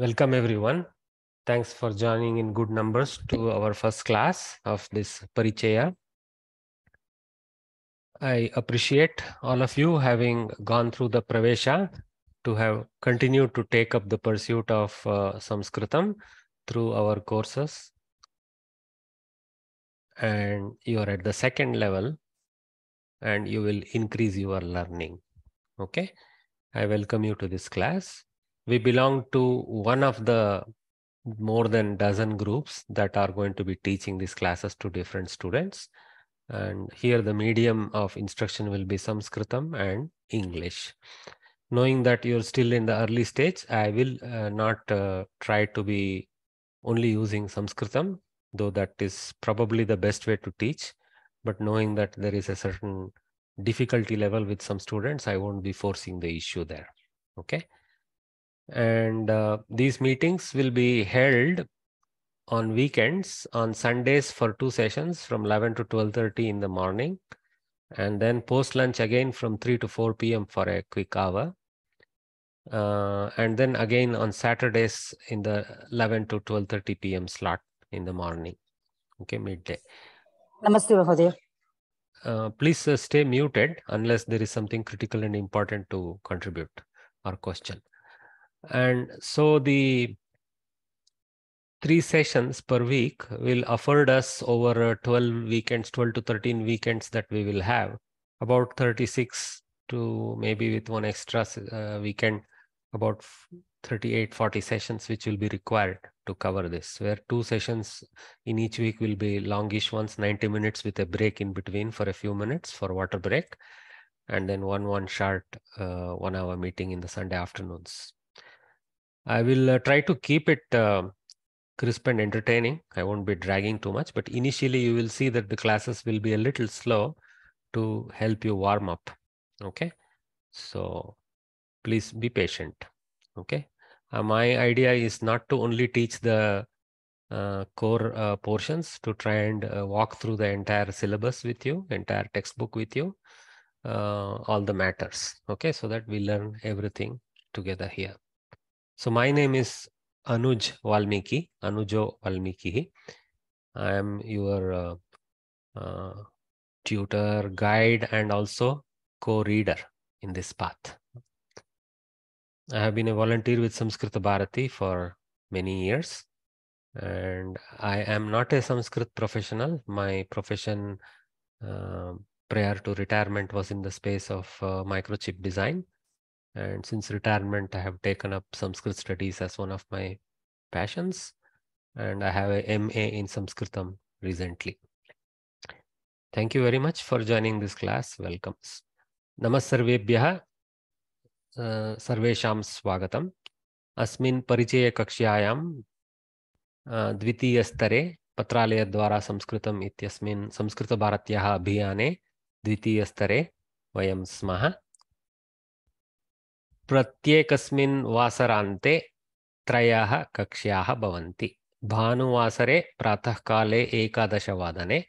Welcome everyone. Thanks for joining in good numbers to our first class of this Parichaya. I appreciate all of you having gone through the Pravesha to have continued to take up the pursuit of Sanskritam through our courses. And you are at the second level and you will increase your learning. Okay. I welcome you to this class. We belong to one of the more than dozen groups that are going to be teaching these classes to different students. And here the medium of instruction will be Sanskritam and English. Knowing that you're still in the early stage, I will not try to be only using Sanskritam, though that is probably the best way to teach. But knowing that there is a certain difficulty level with some students, I won't be forcing the issue there. Okay. And these meetings will be held on weekends, on Sundays for 2 sessions from 11 to 12:30 in the morning, and then post lunch again from 3 to 4 p.m. for a quick hour. And then again on Saturdays in the 11 to 12:30 p.m. slot in the morning. Okay, midday. Namaste, Mahodaya. Please stay muted unless there is something critical and important to contribute or question. And so the 3 sessions per week will afford us over 12 weekends, 12 to 13 weekends that we will have, about 36 to maybe with one extra weekend, about 38, 40 sessions which will be required to cover this, where 2 sessions in each week will be longish ones, 90 minutes with a break in between for a few minutes for water break, and then one short 1 hour meeting in the Sunday afternoons. I will try to keep it crisp and entertaining. I won't be dragging too much, but initially you will see that the classes will be a little slow to help you warm up. Okay. So please be patient. Okay. My idea is not to only teach the core portions, to try and walk through the entire syllabus with you, entire textbook with you, all the matters. Okay. So that we learn everything together here. So my name is Anuj Valmiki, Anujo Valmiki. I am your tutor, guide, and also co-reader in this path. I have been a volunteer with Samskrita Bharati for many years, and I am not a Sanskrit professional. My profession prior to retirement was in the space of microchip design. And since retirement, I have taken up Sanskrit studies as one of my passions, and I have a MA in Sanskritam recently. Thank you very much for joining this class. Welcome. Namasarvebhyah sarvesham swagatam. Asmin परिचय कक्ष्यायां द्वितीयस्तरे पत्रालयद्वारा संस्कृतम् इत्यस्मिन् संस्कृतभारत्याः अभियाने द्वितीयस्तरे वयं स्मः. प्रत्येकस्मिन् वासरान्ते 3 कक्ष्याः भवन्ति. भानुवासरे प्रातःकाले 11 वादने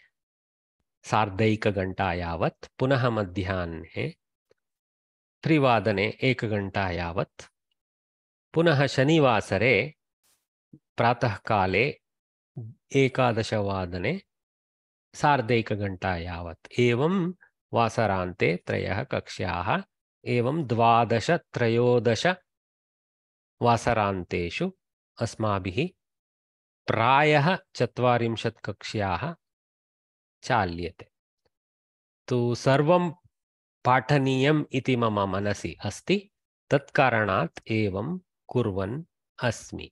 सार्धैकघण्टा यावत्, पुनः मध्याह्ने 3 वादने 1 घण्टा यावत्, पुनः शनिवासरे प्रातःकाले 11 वादने सार्धैकघण्टा यावत्. एवं वासरान्ते 3 कक्ष्याः, एवं 12-13 वासरान्तेषु अस्माभिः प्रायः 40 कक्ष्याः चाल्यते. तु सर्वं पाठनीयम् इति मम मनसि अस्ति, तत्कारणात् एवं कुर्वन् अस्मि.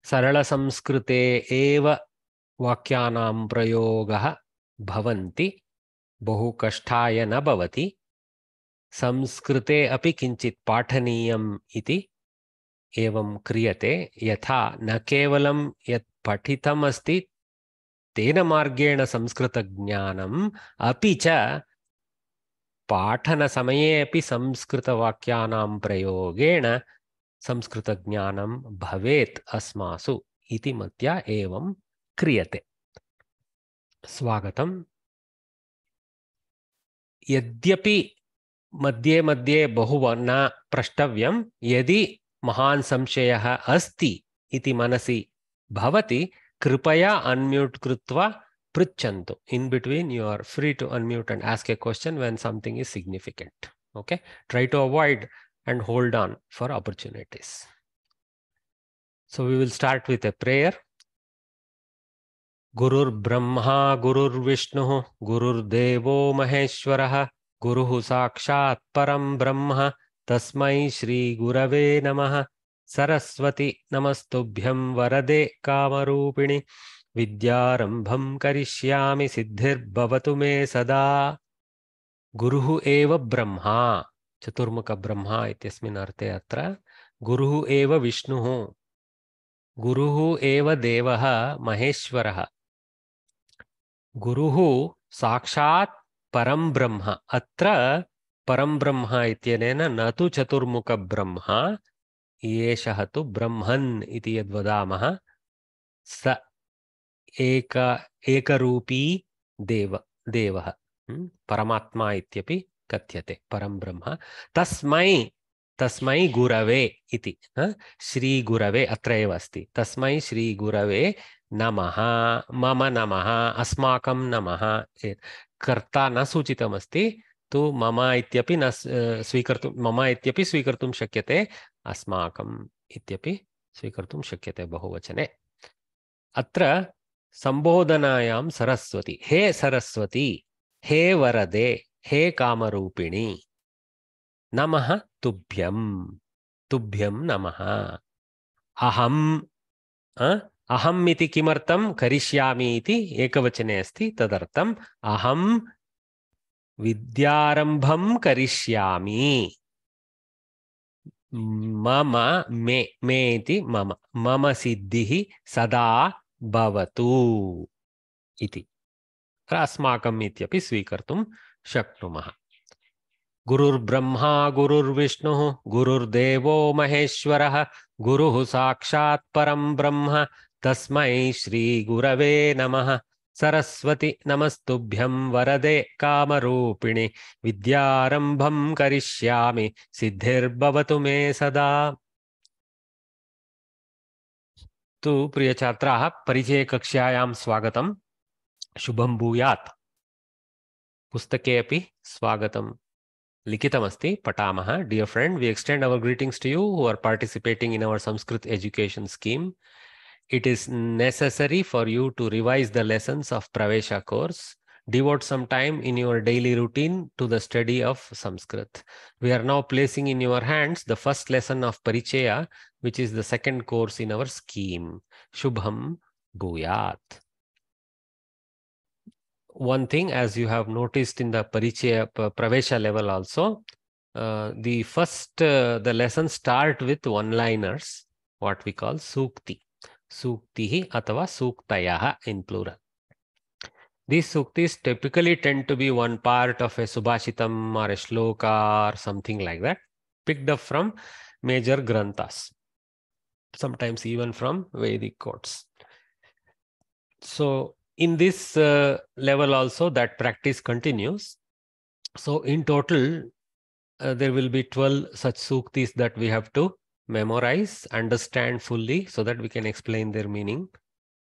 सरलसंस्कृते एव वाक्यानां प्रयोगः भवन्ति, बहु कष्टाय न भवति. संस्कृते अपि किञ्चित् पाठनीयम् इति एवं क्रियते, यथा न केवलं यत् पठितम् अस्ति तेन मार्गेण संस्कृतज्ञानम्, अपि च पाठनसमये अपि संस्कृतवाक्यानां प्रयोगेण संस्कृतज्ञानं भवेत् अस्मासु इति मत्या एवं क्रियते. स्वागतम्. यद्यपि मध्ये मध्ये बहु न प्रष्टव्यं, यदि महान् संशयः अस्ति इति मनसि भवति कृपया unmute कृत्वा पृच्छन्तु. In between you are free to unmute and ask a question when something is significant. Okay, try to avoid and hold on for opportunities. So we will start with a prayer. Gurur Brahma Gurur Vishnu Gurur Devo Maheshwarah Guruhu Sakshat Param Brahma Tasmai Shri Gurave Namah. Saraswati Namastubhyam Varade Kamarupini Vidyarambham Karishyami Siddhir Bhavatu Me Sada. Guruhu eva Brahma Chaturmukha Brahma ityasmin arte atra Guruhu eva Vishnuhu Guruhu eva Devaha Maheshwaraha Guruhu Sakshat Param Brahma. Atra Param Brahma ityenena natu Chaturmukha Brahma yeshah tu Brahman iti yad vadamaha sa ekarupi devah Paramatma ityapi katyate Param Brahma. Tasmai Gurave iti Shri Gurave atra eva asti. Tasmai Shri Gurave Namaha Mama Namaha Asmakam Namaha. Karta न सूचितमस्ति तो मम इत्यपि न स्वीकर्तुं मम इत्यपि स्वीकर्तुं शक्यते अस्माकम् इत्यपि स्वीकर्तुं शक्यते बहुवचने. अत्र संबोधनायां सरस्वती हे सरस्वती हे वरदे हे कामरूपिणी नमः तुभ्यं नमः. अहम् इति किमर्थं करिष्यामि इति एकवचने अस्ति तदर्थम् अहं विद्यारम्भं करिष्यामि. मम मे इति मम सिद्धिः सदा भवतु इति. अस्माकम् इत्यपि स्वीकर्तुं शक्नुमः. गुरुर्ब्रह्मा गुरुर्विष्णुः गुरुर्देवो महेश्वरः गुरुः साक्षात् परं ब्रह्म तस्मै श्री गुरवे नमः. सरस्वती नमस्तुभ्यं वरदे कामरूपिणि विद्यारम्भं करिष्यामि सिद्धिर्भवतु मे सदा. तु प्रिय छात्राः परिचय कक्षायां स्वागतम्. शुभं भूयात्. पुस्तके अपि स्वागतं लिखितमस्ति पठामः. Dear friend, we extend our greetings to you who are participating in our Sanskrit education scheme. It is necessary for you to revise the lessons of Pravesha course. Devote some time in your daily routine to the study of Sanskrit. We are now placing in your hands the first lesson of Parichaya, which is the second course in our scheme. Shubham Bhuyat. One thing, as you have noticed in the Parichaya Pravesha level also, the lessons start with one-liners, what we call Sukti. Suktihi atava Suktayaha in plural. These Suktis typically tend to be one part of a Subhashitam or a Shloka or something like that, picked up from major Granthas, sometimes even from Vedic quotes. So, in this level also that practice continues. So in total there will be 12 such suktis that we have to memorize, understand fully so that we can explain their meaning.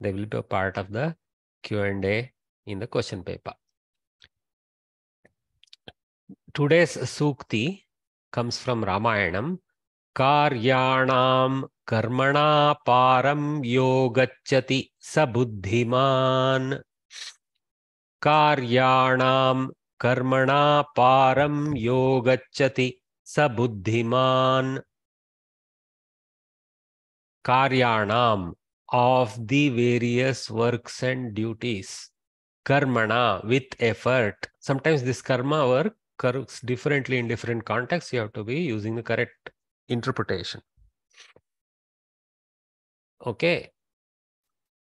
They will be a part of the Q&A in the question paper. Today's sukti comes from Ramayanam. Karyanam karmana param yogacchati sabuddhiman. Karyanam karmana param yogacchati sabuddhiman. Karyanam, of the various works and duties. Karmana, with effort. Sometimes this karma work works differently in different contexts. You have to be using the correct interpretation. Okay.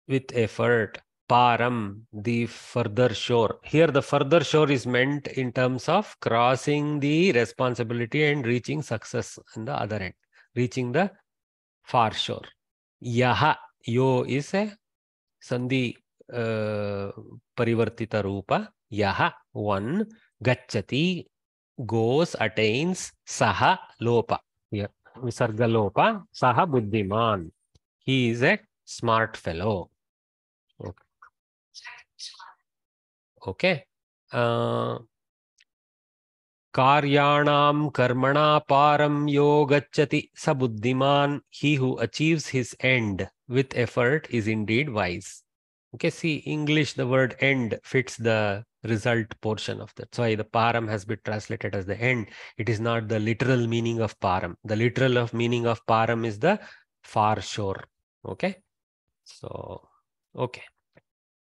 With effort. Param, the further shore. Here the further shore is meant in terms of crossing the responsibility and reaching success on the other end. Reaching the far shore. Yaha, yo is a sandhi parivartita rupa. Yaha, one. Gacchati, goes, attains. Saha, lopa. Here, Visargalopa. Saha buddhiman. He is a smart fellow. Okay. Karyanam karmana param yogachati sa buddhiman. He who achieves his end with effort is indeed wise. Okay, see, English, the word end fits the result portion of that. So the param has been translated as the end. It is not the literal meaning of param. The literal meaning of param is the far shore. Okay. So, okay.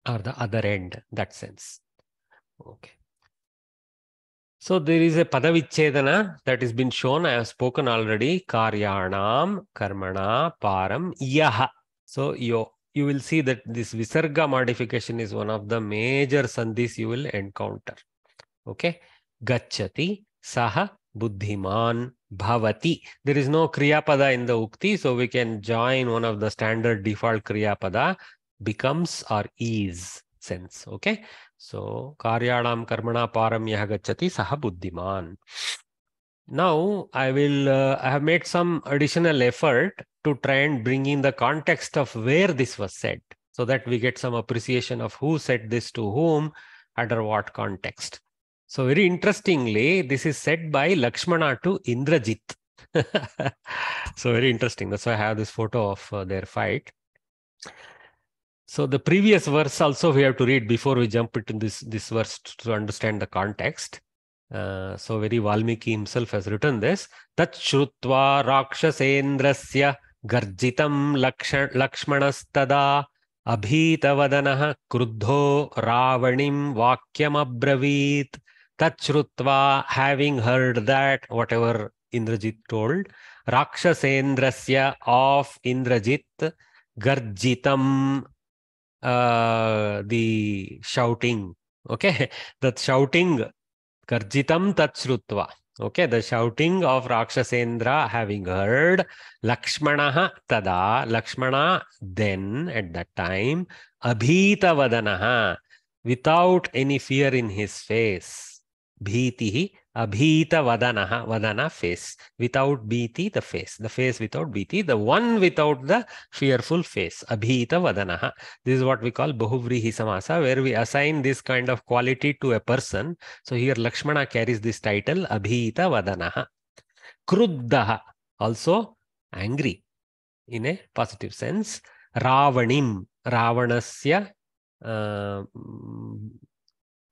Or the other end, that sense. Okay. So there is a padavichedana that has been shown. I have spoken already. Karyanam, karmana, param, yaha. So you will see that this visarga modification is one of the major sandhis you will encounter. Okay. Gachati, saha, buddhiman, bhavati. There is no kriyapada in the ukti, so we can join one of the standard default kriyapada, becomes or is sense. Okay. So, karyanam karmana param yaha gachati saha buddhiman. Now, I have made some additional effort to try and bring in the context of where this was said, so that we get some appreciation of who said this to whom, under what context. So, very interestingly, this is said by Lakshmana to Indrajit. So, very interesting. That's why I have this photo of their fight. So the previous verse also we have to read before we jump into this verse to understand the context. So very Valmiki himself has written this. Tat shrutva rakshasendrasya garjitam lakshmanastada abhitavadanaha kruddho ravanim vakyam abravit. Tat shrutva, having heard that, whatever Indrajit told, rakshasendrasya, of Indrajit, garjitam, the shouting. Okay, that shouting, garjitam tat shrutva. Okay, the shouting of Rakshasendra having heard, Lakshmanaha tada, Lakshmana then at that time, abhita vadanaha, without any fear in his face. Bhitihi, abhita vadanaha, vadana face, without bhiti, the face without bhiti, the one without the fearful face, abhita vadanaha. This is what we call bahuvrihi samasa, where we assign this kind of quality to a person. So here Lakshmana carries this title, abhita vadanaha. Kruddaha, also angry in a positive sense. Ravanim, Ravanasya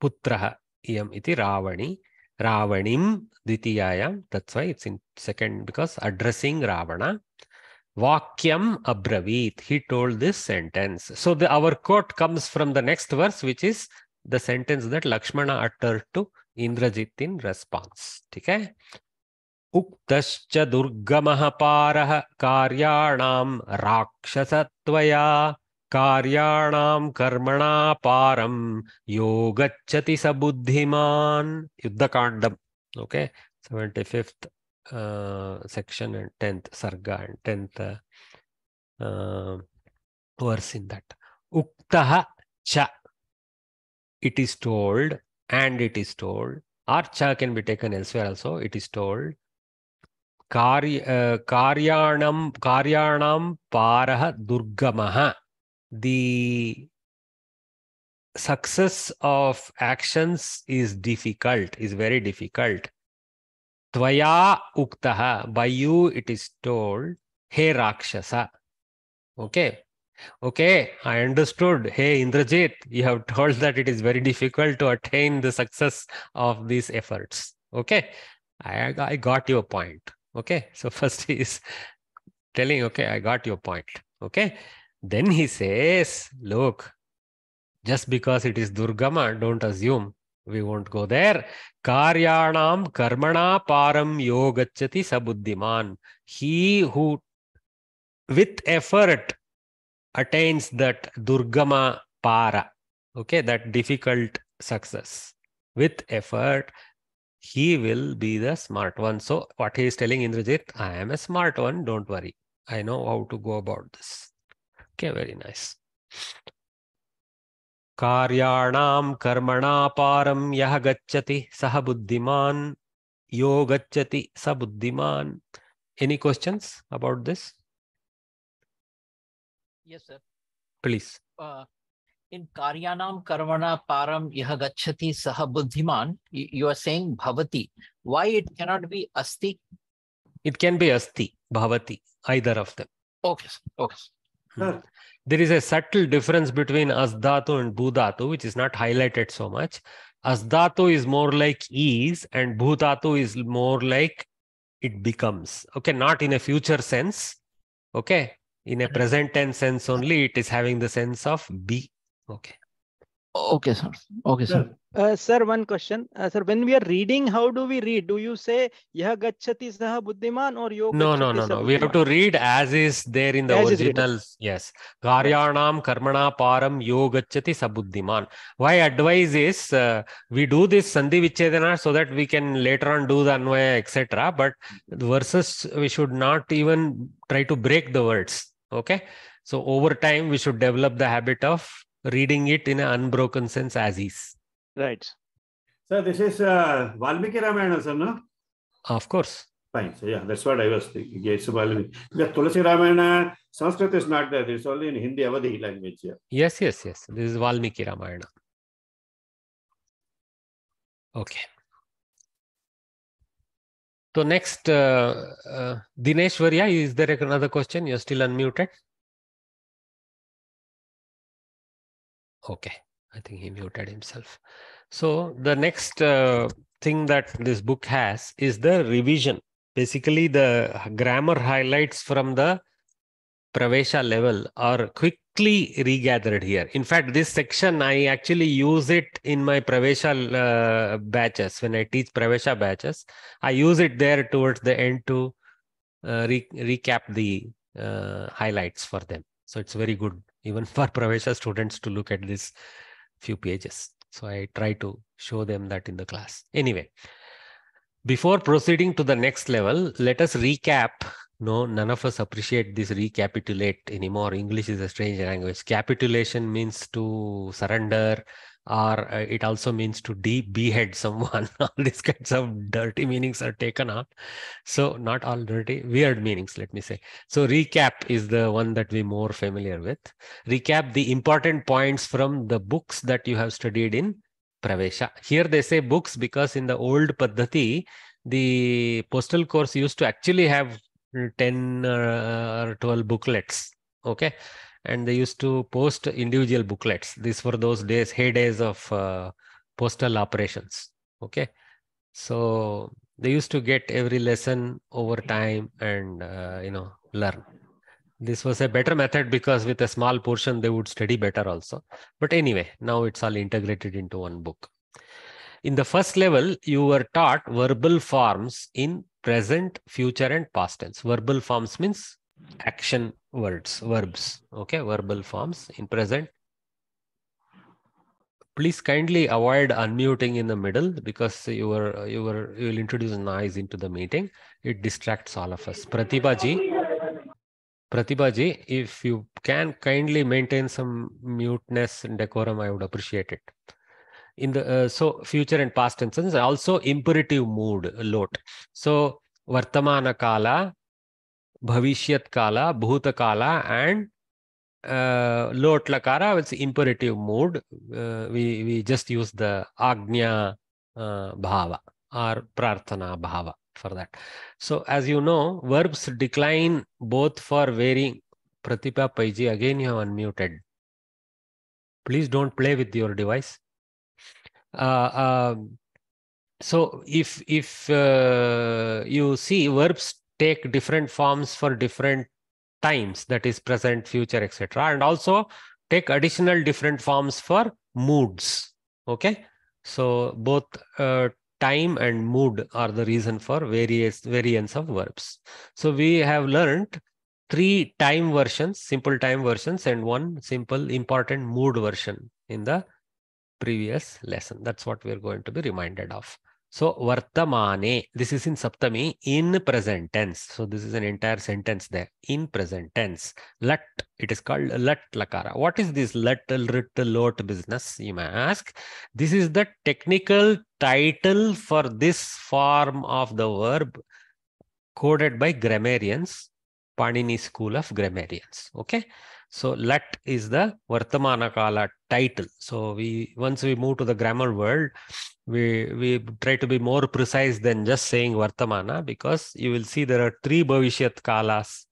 putraha iyam iti Ravani. Ravanim dvitiyayam, that's why it's in second, because addressing Ravana. Vakyam abravit, he told this sentence. So our quote comes from the next verse, which is the sentence that Lakshmana uttered to Indrajit in response. Okay? Uktascha durgamaha paraha karyanam rakshasatvaya karyanam karmana param yogachati sabuddhiman. Yuddhakandam. Okay? 75th section and 10th sarga and 10th verse in that. Uktaha cha, it is told, and it is told, or cha can be taken elsewhere also, it is told. Karyanam paraha durgamaha, the success of actions is difficult, is very difficult. Tvaya uktaha, by you it is told, he Rakshasa. Okay. Okay, I understood. Hey Indrajit, you have told that it is very difficult to attain the success of these efforts. Okay, I got your point. Okay, so first he is telling, okay, I got your point. Okay, then he says, look, just because it is Durgama, don't assume. We won't go there. Karyanam karmana param yogachati sabuddhiman. He who with effort attains that Durgama para, okay, that difficult success. With effort, he will be the smart one. So what he is telling Indrajit, I am a smart one, don't worry. I know how to go about this. Okay, very nice. Karyanam karmana param yaha gacchati saha buddhiman yogachati sa buddhiman. Any questions about this? Yes, sir. Please. In Karyanam Karmana Param Yaha Gacchati Saha Buddhiman, you are saying Bhavati. Why it cannot be Asti? It can be Asti, Bhavati, either of them. Okay, sir. Okay. Sir, There is a subtle difference between Asdhatu and Bhudhatu, which is not highlighted so much. Asdhatu is more like is, and Bhudhatu is more like it becomes. Okay, not in a future sense. Okay, in a present tense sense only, it is having the sense of be. Okay. Okay, sir. Okay, sir. sir, Sir, one question. Sir, when we are reading, how do we read? Do you say Yah Gacchati Saha Buddhiman or Yo No. Gacchati Saha We have to read as is there in the As is written. original. Yes. Karyanam karmana param yo gacchati sabuddhiman. Why advice is we do this Sandhi Vichedana so that we can later on do the Anvaya, etc. But the verses, we should not even try to break the words. Okay. So over time, we should develop the habit of reading it in an unbroken sense as is. Right. sir, this is Valmiki Ramayana, sir, no? Of course. Fine. So yeah, that's what I was thinking. Yes, Valmiki. Because Tulasi Ramayana, Sanskrit is not there. It's only in Hindi Awadhi language here. Yes. This is Valmiki Ramayana. Okay. So next, Dineshwarya, is there another question? You're still unmuted. Okay, I think he muted himself. So the next thing that this book has is the revision. Basically, the grammar highlights from the Pravesha level are quickly regathered here. In fact, this section, I actually use it in my Pravesha batches. When I teach Pravesha batches, I use it there towards the end to recap the highlights for them. So it's very good, even for Pravesha students, to look at this few pages. So I try to show them that in the class. Anyway, before proceeding to the next level, let us recap. No, none of us appreciate this recapitulate anymore. English is a strange language. Capitulation means to surrender, or it also means to behead someone. All these kinds of dirty meanings are taken out. So not all dirty, weird meanings, let me say. So recap is the one that we're more familiar with. Recap the important points from the books that you have studied in Pravesha. Here they say books because in the old Paddhati, the postal course used to actually have 10 or 12 booklets. Okay. And they used to post individual booklets. These were those days, heydays of postal operations. Okay. So they used to get every lesson over time and, learn. This was a better method because with a small portion, they would study better also. But anyway, now it's all integrated into one book. In the first level, you were taught verbal forms in present, future, and past tense. Verbal forms means action words, verbs. Okay, verbal forms in present. Please kindly avoid unmuting in the middle because you will introduce noise into the meeting. It distracts all of us. Pratibha ji, if you can kindly maintain some muteness and decorum, I would appreciate it. In the so future and past tenses, also imperative mood, lot. So Vartamana Kala, Bhavishyat Kala, Bhuta Kala, and lot Lakara, it's imperative mood. We just use the Agnya Bhava or Prarthana Bhava for that. So as you know, verbs decline both for varying. Pratibha Paiji, again you have unmuted. Please don't play with your device. So if you see, verbs take different forms for different times, that is present, future, etc., and also take additional different forms for moods. Okay, so both time and mood are the reason for variance of verbs. So we have learned 3 time versions, simple time versions, and 1 simple important mood version in the previous lesson. That's what we're going to be reminded of. So Vartamane, this is in Saptami, in present tense. So this is an entire sentence there, in present tense. Lat, it is called Lat Lakara. What is this Lat, Rit, Lot business, you may ask? This is the technical title for this form of the verb coded by grammarians, Panini School of Grammarians. Okay, so Lat is the Vartamana Kala title. So once we move to the grammar world, we try to be more precise than just saying Vartamana, because you will see there are 3 Bhavishyat Kalas.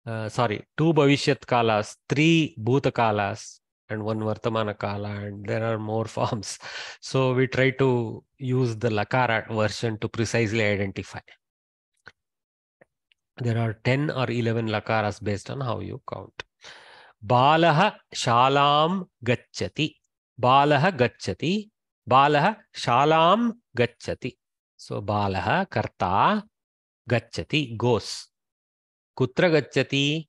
2 Bhavishyat Kalas, 3 Bhuta Kalas, and 1 Vartamana Kala, and there are more forms. So we try to use the Lakara version to precisely identify. There are 10 or 11 Lakaras based on how you count. Balaha Shalam Gacchati. Balaha Gacchati. Balaha Shalam Gacchati. So Balaha Karta Gacchati goes. Kutra Gacchati.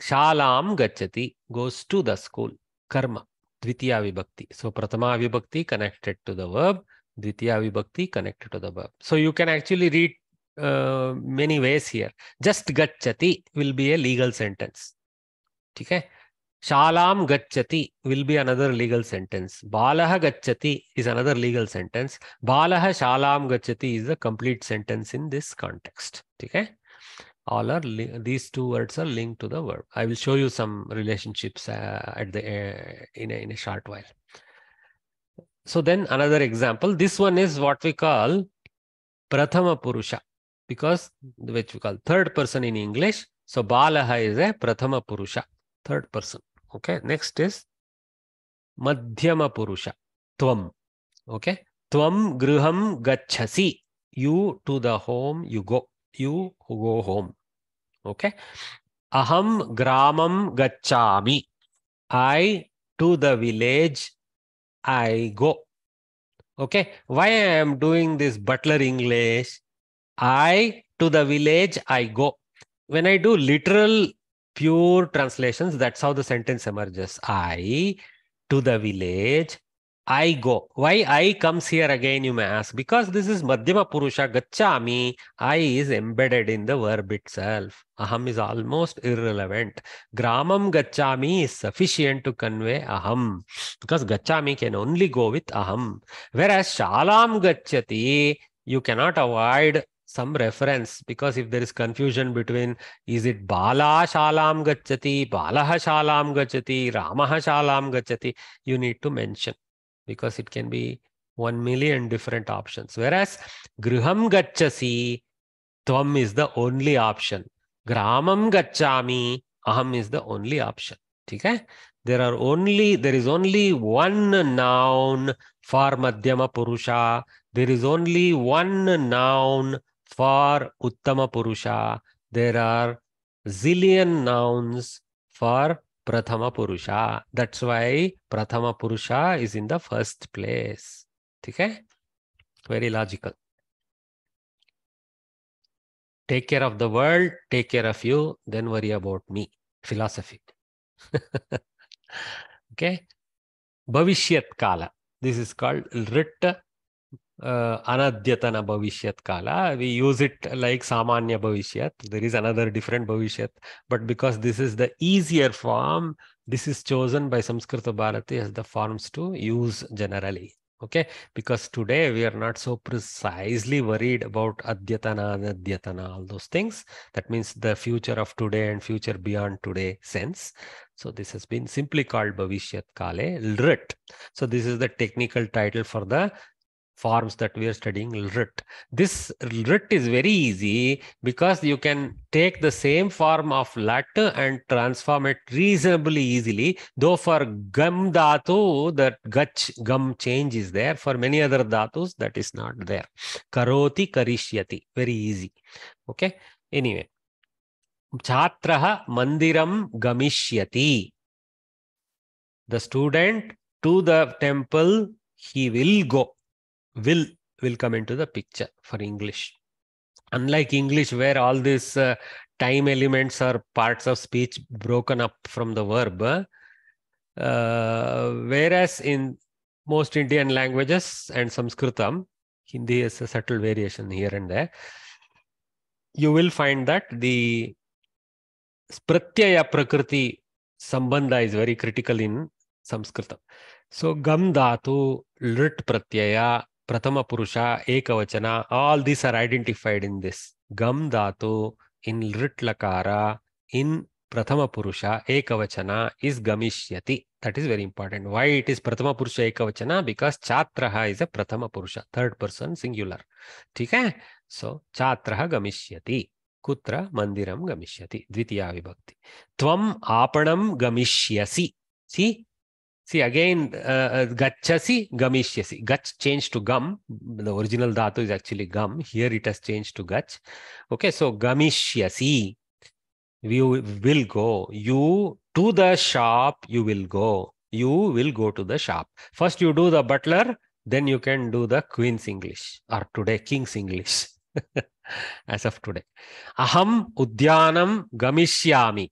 Shalam Gacchati goes to the school. Karma. Dvitiya Vibhakti. So Prathama Vibhakti connected to the verb. Dvitiya Vibhakti connected to the verb. So you can actually read many ways here. Just Gacchati will be a legal sentence. Okay. Shalam Gacchati will be another legal sentence. Balaha Gacchati is another legal sentence. Balaha Shalam Gacchati is a complete sentence in this context. Okay. All are these 2 words are linked to the verb. I will show you some relationships at the in a short while. So then another example. This one is what we call Prathama Purusha, because which we call third person in English. So Balaha is a Prathama Purusha, third person. Okay. Next is Madhyama Purusha, Tvam. Okay. Tvam Griham Gacchasi. You to the home you go. You who go home. Okay. Aham Gramam Gacchami. I to the village I go. Okay. Why I am doing this butler English? I to the village I go. When I do literal pure translations, that's how the sentence emerges. I to the village I go. Why I comes here again, you may ask? Because this is Madhyama Purusha, Gacchami. I is embedded in the verb itself. Aham is almost irrelevant. Gramam Gacchami is sufficient to convey aham, because Gacchami can only go with aham. Whereas Shalam Gacchati, you cannot avoid some reference, because if there is confusion between, is it Bala Shalam Gacchati, Balaha Shalam Gacchati, Ramaha Shalam Gacchati, you need to mention, because it can be 1 million different options. Whereas Griham Gacchasi, Tvam is the only option. Gramam Gacchami, Aham is the only option. Okay? There is only 1 noun for Madhyama Purusha. There is only 1 noun for Uttama Purusha. There are zillion nouns for Prathama Purusha. That's why Prathama Purusha is in the first place. Okay? Very logical. Take care of the world, take care of you, then worry about me. Philosophy. Okay? Bhavishyat Kala. This is called Rit Anadyatana Bhavishyat Kala. We use it like Samanya Bhavishyat. There is another different Bhavishyat, but because this is the easier form, this is chosen by Samskrita Bharati as the forms to use generally. Okay, because today we are not so precisely worried about Adyatana, Anadyatana, all those things. That means the future of today and future beyond today sense. So this has been simply called Bhavishyat Kale, Lrit. So this is the technical title for the forms that we are studying, Lrit. This Lrit is very easy because you can take the same form of Lat and transform it reasonably easily. Though for Gam Dhatu, that Gach, Gam change is there. For many other Dhatus, that is not there. Karoti, Karishyati. Very easy. Okay. Anyway. Chhatraha Mandiram Gamishyati. The student to the temple, he will go. Will come into the picture for English. Unlike English, where all these time elements are parts of speech broken up from the verb, whereas in most Indian languages and Sanskritam, Hindi is a subtle variation here and there, you will find that the Pratyaya Prakriti Sambandha is very critical in Sanskritam. So Gam Dhatu, Lrit Pratyaya, Prathama Purusha, Ekavachana, all these are identified in this. gam dhatu in lit lakara in prathama purusha ekavachana is gamishyati. That is very important. Why it is prathama purusha ekavachana? Because chatraha is a prathama purusha, third person singular. ठीक है? So chatraha gamishyati. Kutra mandiram gamishyati. Dvitiya vibhakti. Tvam apanam gamishyasi. See again, gachasi, gamishyasi. Gach changed to gum. The original dhatu is actually gum. Here it has changed to gach. Okay, so gamishyasi. You will go. You to the shop, you will go. You will go to the shop. First you do the butler, then you can do the Queen's English, or today King's English. As of today. Aham udyanam gamishyami.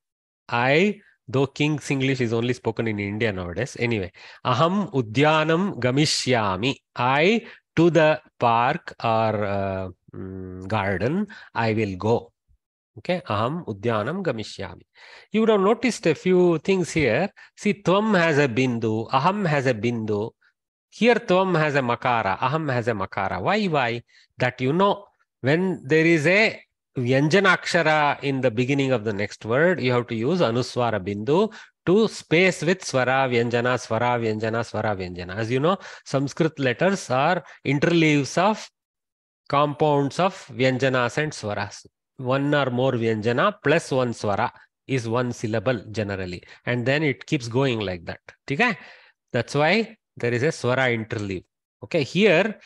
Though King's English is only spoken in India nowadays. Anyway, aham udyanam gamishyami. To the park or garden, I will go. Okay, aham udyanam gamishyami. You would have noticed a few things here. See, tvam has a bindu, aham has a bindu. Here, tvam has a makara, aham has a makara. Why? That you know, when there is a vyanjana akshara in the beginning of the next word, you have to use anuswara bindu to space with swara vyanjana, swara vyanjana, swara vyanjana. As you know, Sanskrit letters are interleaves of compounds of vyanjanas and swaras. One or more vyanjana plus one swara is one syllable generally. And then it keeps going like that. Okay? That's why there is a swara interleave. Okay, here,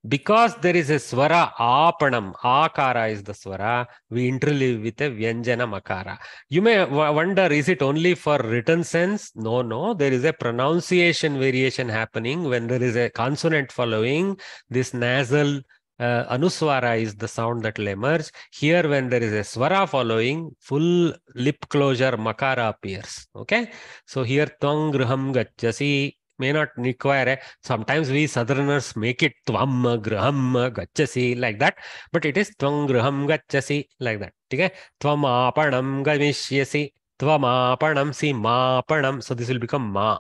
because there is a swara apanam, akara is the swara, we interleave with a vyanjana makara. You may wonder, is it only for written sense? No, there is a pronunciation variation happening when there is a consonant following. This nasal anuswara is the sound that will emerge. Here, when there is a swara following, full lip closure makara appears. Okay, so here twang graham gachasi may not require sometimes we southerners make it tvam graham gachasi like that, but it is twang graham gachasi like that. Okay, tvam apanam gamishyasi, tvam apanam, see maapanam, so this will become ma.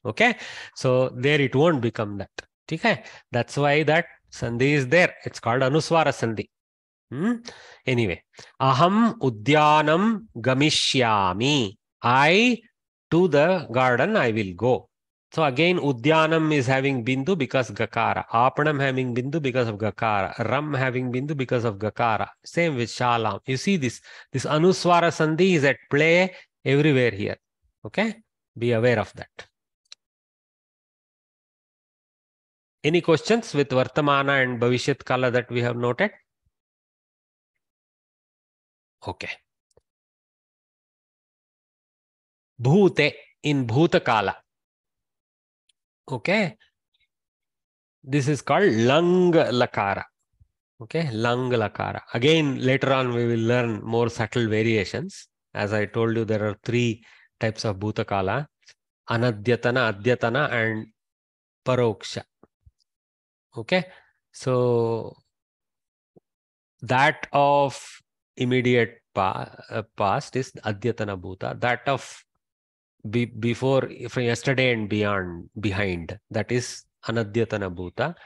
Okay, so there it won't become that. Okay, that's why that sandhi is there. It's called anuswara sandhi. Anyway, aham udyanam gamishyami. To the garden I will go. So again, udyanam is having bindu because gakara. Apanam having bindu because of gakara. Ram having bindu because of gakara. Same with shalam. You see this anuswara sandhi is at play everywhere here. Okay, be aware of that. Any questions with Vartamana and Bhavishyat Kala that we have noted? Okay. Bhute in Bhuta Kala. Okay. This is called Lang Lakara. Okay, Lang Lakara. Again, later on we will learn more subtle variations. As I told you, there are 3 types of Bhuta Kala. Anadyatana, Adyatana and Paroksha. Okay, so that of immediate past is Adyatana Bhuta. That of before, from yesterday and behind, that is Anadyatana Bhuta.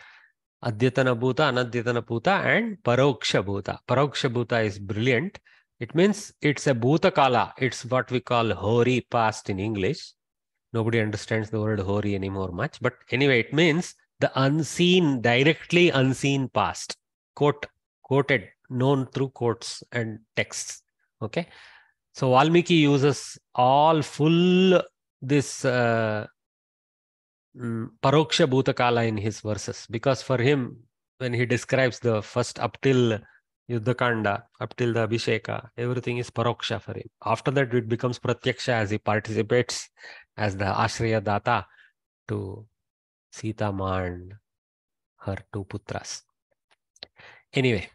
Adyatana Bhuta, Anadyatana Bhuta and Paroksha Bhuta. Paroksha Bhuta is brilliant. It means it's a Bhuta Kala. It's what we call Hori past in English. Nobody understands the word Hori anymore much. But anyway, it means the unseen, directly unseen past. Quoted, known through quotes and texts. Okay. So Valmiki uses all full this Paroksha Bhutakala in his verses, because for him, when he describes the first up till Yuddhakanda, up till the Abhisheka, everything is Paroksha for him. After that, it becomes Pratyaksha as he participates as the Ashraya Data to Sita Ma and her 2 putras. Anyway,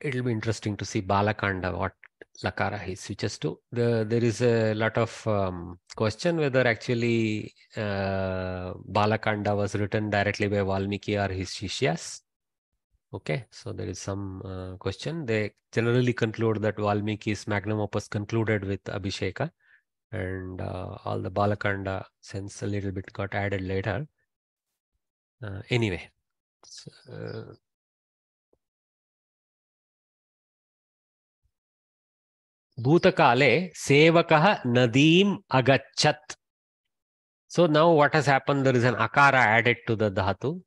it will be interesting to see Balakanda, what Lakara he switches to. There is a lot of question whether actually Balakanda was written directly by Valmiki or his Shishyas. Okay, so there is some question. They generally conclude that Valmiki's magnum opus concluded with Abhisheka, and all the Balakanda sense a little bit got added later. Anyway, Bhutakale sevakah nadim agachat. So now what has happened? There is an akara added to the dhatu,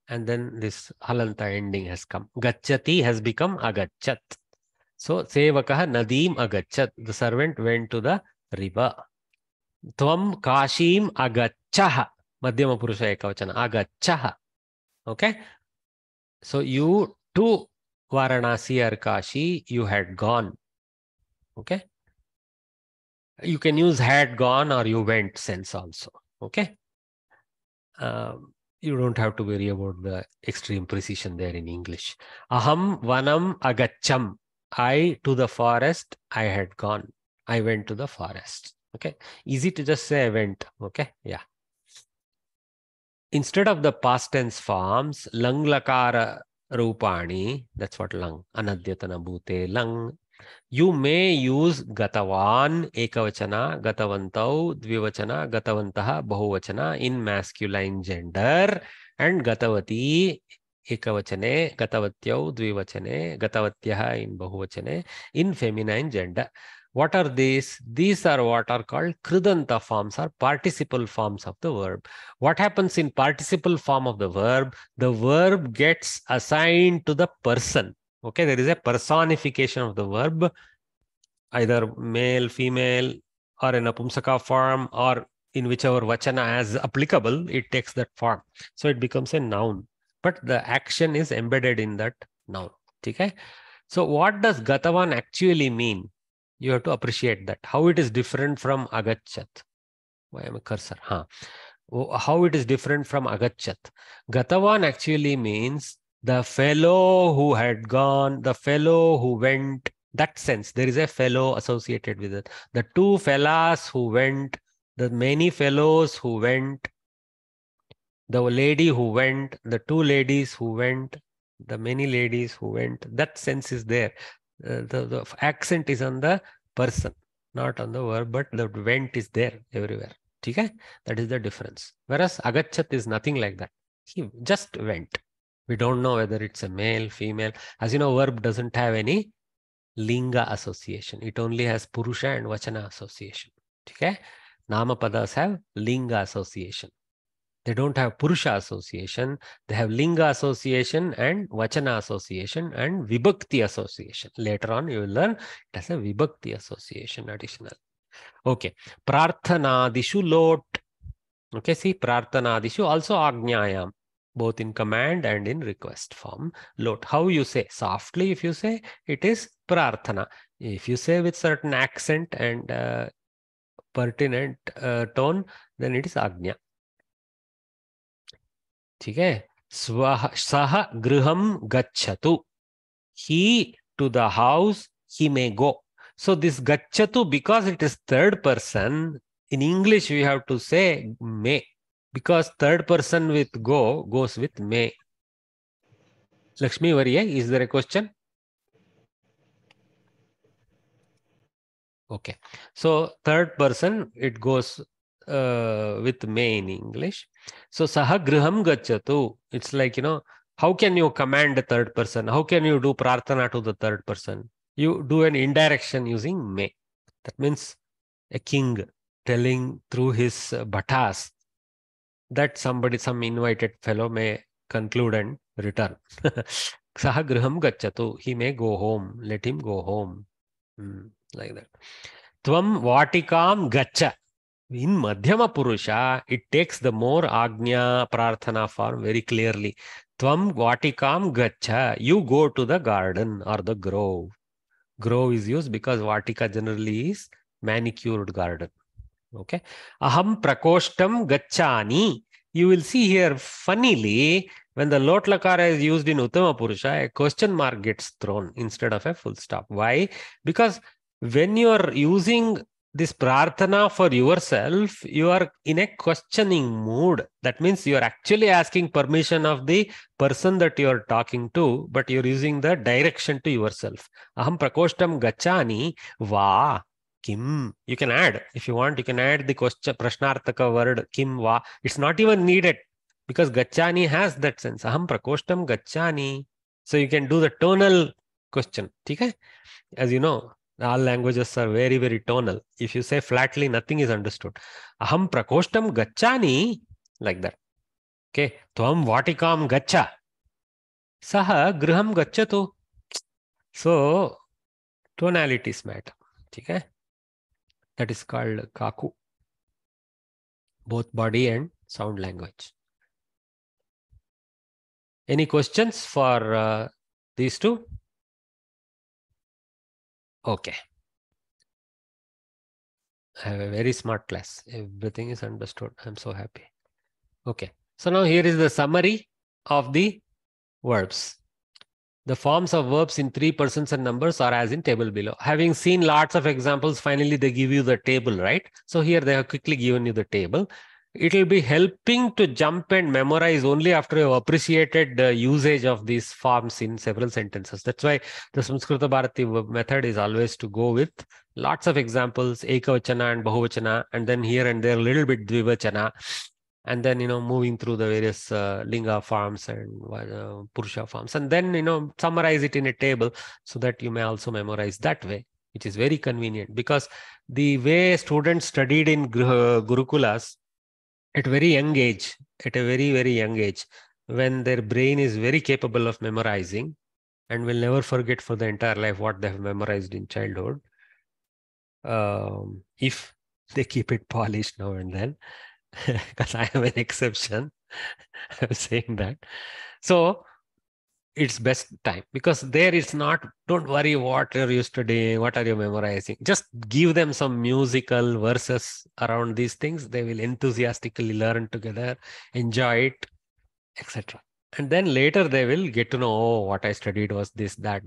and then this halanta ending has come. Gacchati has become agachat. So sevakah nadim agachat. The servant went to the river. Tvam kashim agacchaha. Madhyama purusha ekavachana. Agacchaha. Okay. So you to Varanasi or Kashi, you had gone. Okay. You can use had gone or you went sense also. Okay. You don't have to worry about the extreme precision there in English. Aham vanam agacham. I to the forest, I had gone. I went to the forest. Okay. Easy to just say I went. Okay. Yeah. Instead of the past tense forms, lang lakara rupani, that's what lang, anadyatana bhute lang. You may use gatavan, ekavachana, gatavantau, dvivachana, gatavantaha, bahuvachana in masculine gender, and gatavati, ekavachane, gatavatyau, dvivachane, gatavatyaha in bahuvachane in feminine gender. What are these? These are what are called kridanta forms or participle forms of the verb. What happens in participle form of the verb? The verb gets assigned to the person. Okay, there is a personification of the verb, either male, female, or in a pumsaka form, or in whichever vachana as applicable, it takes that form. So it becomes a noun, but the action is embedded in that noun. Okay? So what does gatavan actually mean? You have to appreciate that. How it is different from agachat. Why am I cursor? How it is different from agachat. Gatavan actually means the fellow who had gone, the fellow who went, that sense. There is a fellow associated with it. The two fellas who went, the many fellows who went, the lady who went, the two ladies who went, the many ladies who went, that sense is there. The accent is on the person, not on the verb, but the went is there everywhere. Okay? That is the difference. Whereas agachat is nothing like that. He just went. We don't know whether it's a male, female. As you know, verb doesn't have any linga association. It only has purusha and vachana association. Okay? Namapadas have linga association. They don't have purusha association. They have linga association and vachana association and vibhakti association. Later on, you will learn it has a vibhakti association additional. Okay. Prarthanadishu lot. Okay, see, prarthanadishu also agnyayam, both in command and in request form. Lot. How you say? Softly, if you say, it is prarthana. If you say with certain accent and pertinent tone, then it is agnya. Okay. Saha griham gacchatu. He to the house, he may go. So this gacchatu, because it is third person, in English we have to say may, because third person with go goes with may. Lakshmi Variya, is there a question? Okay. So third person, it goes with may in English. So saha griham gacchatu. It's like, how can you command the third person? How can you do prarthana to the third person? You do an indirection using may. That means a king telling through his bhattas that somebody, some invited fellow may conclude and return. Saha griham gacchatu. He may go home. Let him go home. Like that. Tvam vatikam gaccha. In Madhyama Purusha, it takes the more Agnya Prarthana form very clearly. Tvam vatikam gaccha. You go to the garden or the grove. Grove is used because Vatika generally is manicured garden. Okay. Aham prakoshtam gacchani. You will see here, funnily, when the lot lakara is used in Uttama Purusha, a question mark gets thrown instead of a full stop. Why? Because when you are using this prarthana for yourself, you are in a questioning mood. That means you are actually asking permission of the person that you are talking to, but you are using the direction to yourself. Aham prakoshtam gacchani va kim. You can add, if you want, you can add the question prashnarthaka word kim va. It's not even needed. because gacchani has that sense. Aham prakoshtam gacchani. So you can do the tonal question. Okay? As you know, all languages are very, very tonal. If you say flatly, nothing is understood. Aham prakoshtam gacchani, like that. Okay. Tvam vatikam gaccha. Saha griham gacchatu. So tonalities matter. Okay? That is called kaku. Both body and sound language. Any questions for these two? Okay. I have a very smart class. Everything is understood. I'm so happy. Okay. So now here is the summary of the verbs. The forms of verbs in 3 persons and numbers are as in table below. Having seen lots of examples, finally they give you the table, right? So here they have quickly given you the table. It will be helping to jump and memorize only after you have appreciated the usage of these forms in several sentences. That's why the Samskrita Bharati method is always to go with lots of examples, ekavachana and bahuvachana, and then here and there a little bit dvivachana, and then, moving through the various linga forms and purusha forms, and then, summarize it in a table so that you may also memorize that way, which is very convenient, because the way students studied in Gurukulas at very young age, at a very, very young age, when their brain is very capable of memorizing and will never forget for the entire life what they have memorized in childhood, if they keep it polished now and then, because I am an exception, I'm saying that. So it's best time, because there it's not, don't worry what are you studying, what are you memorizing. Just give them some musical verses around these things. They will enthusiastically learn together, enjoy it, etc. And then later they will get to know, oh, what I studied was this, that,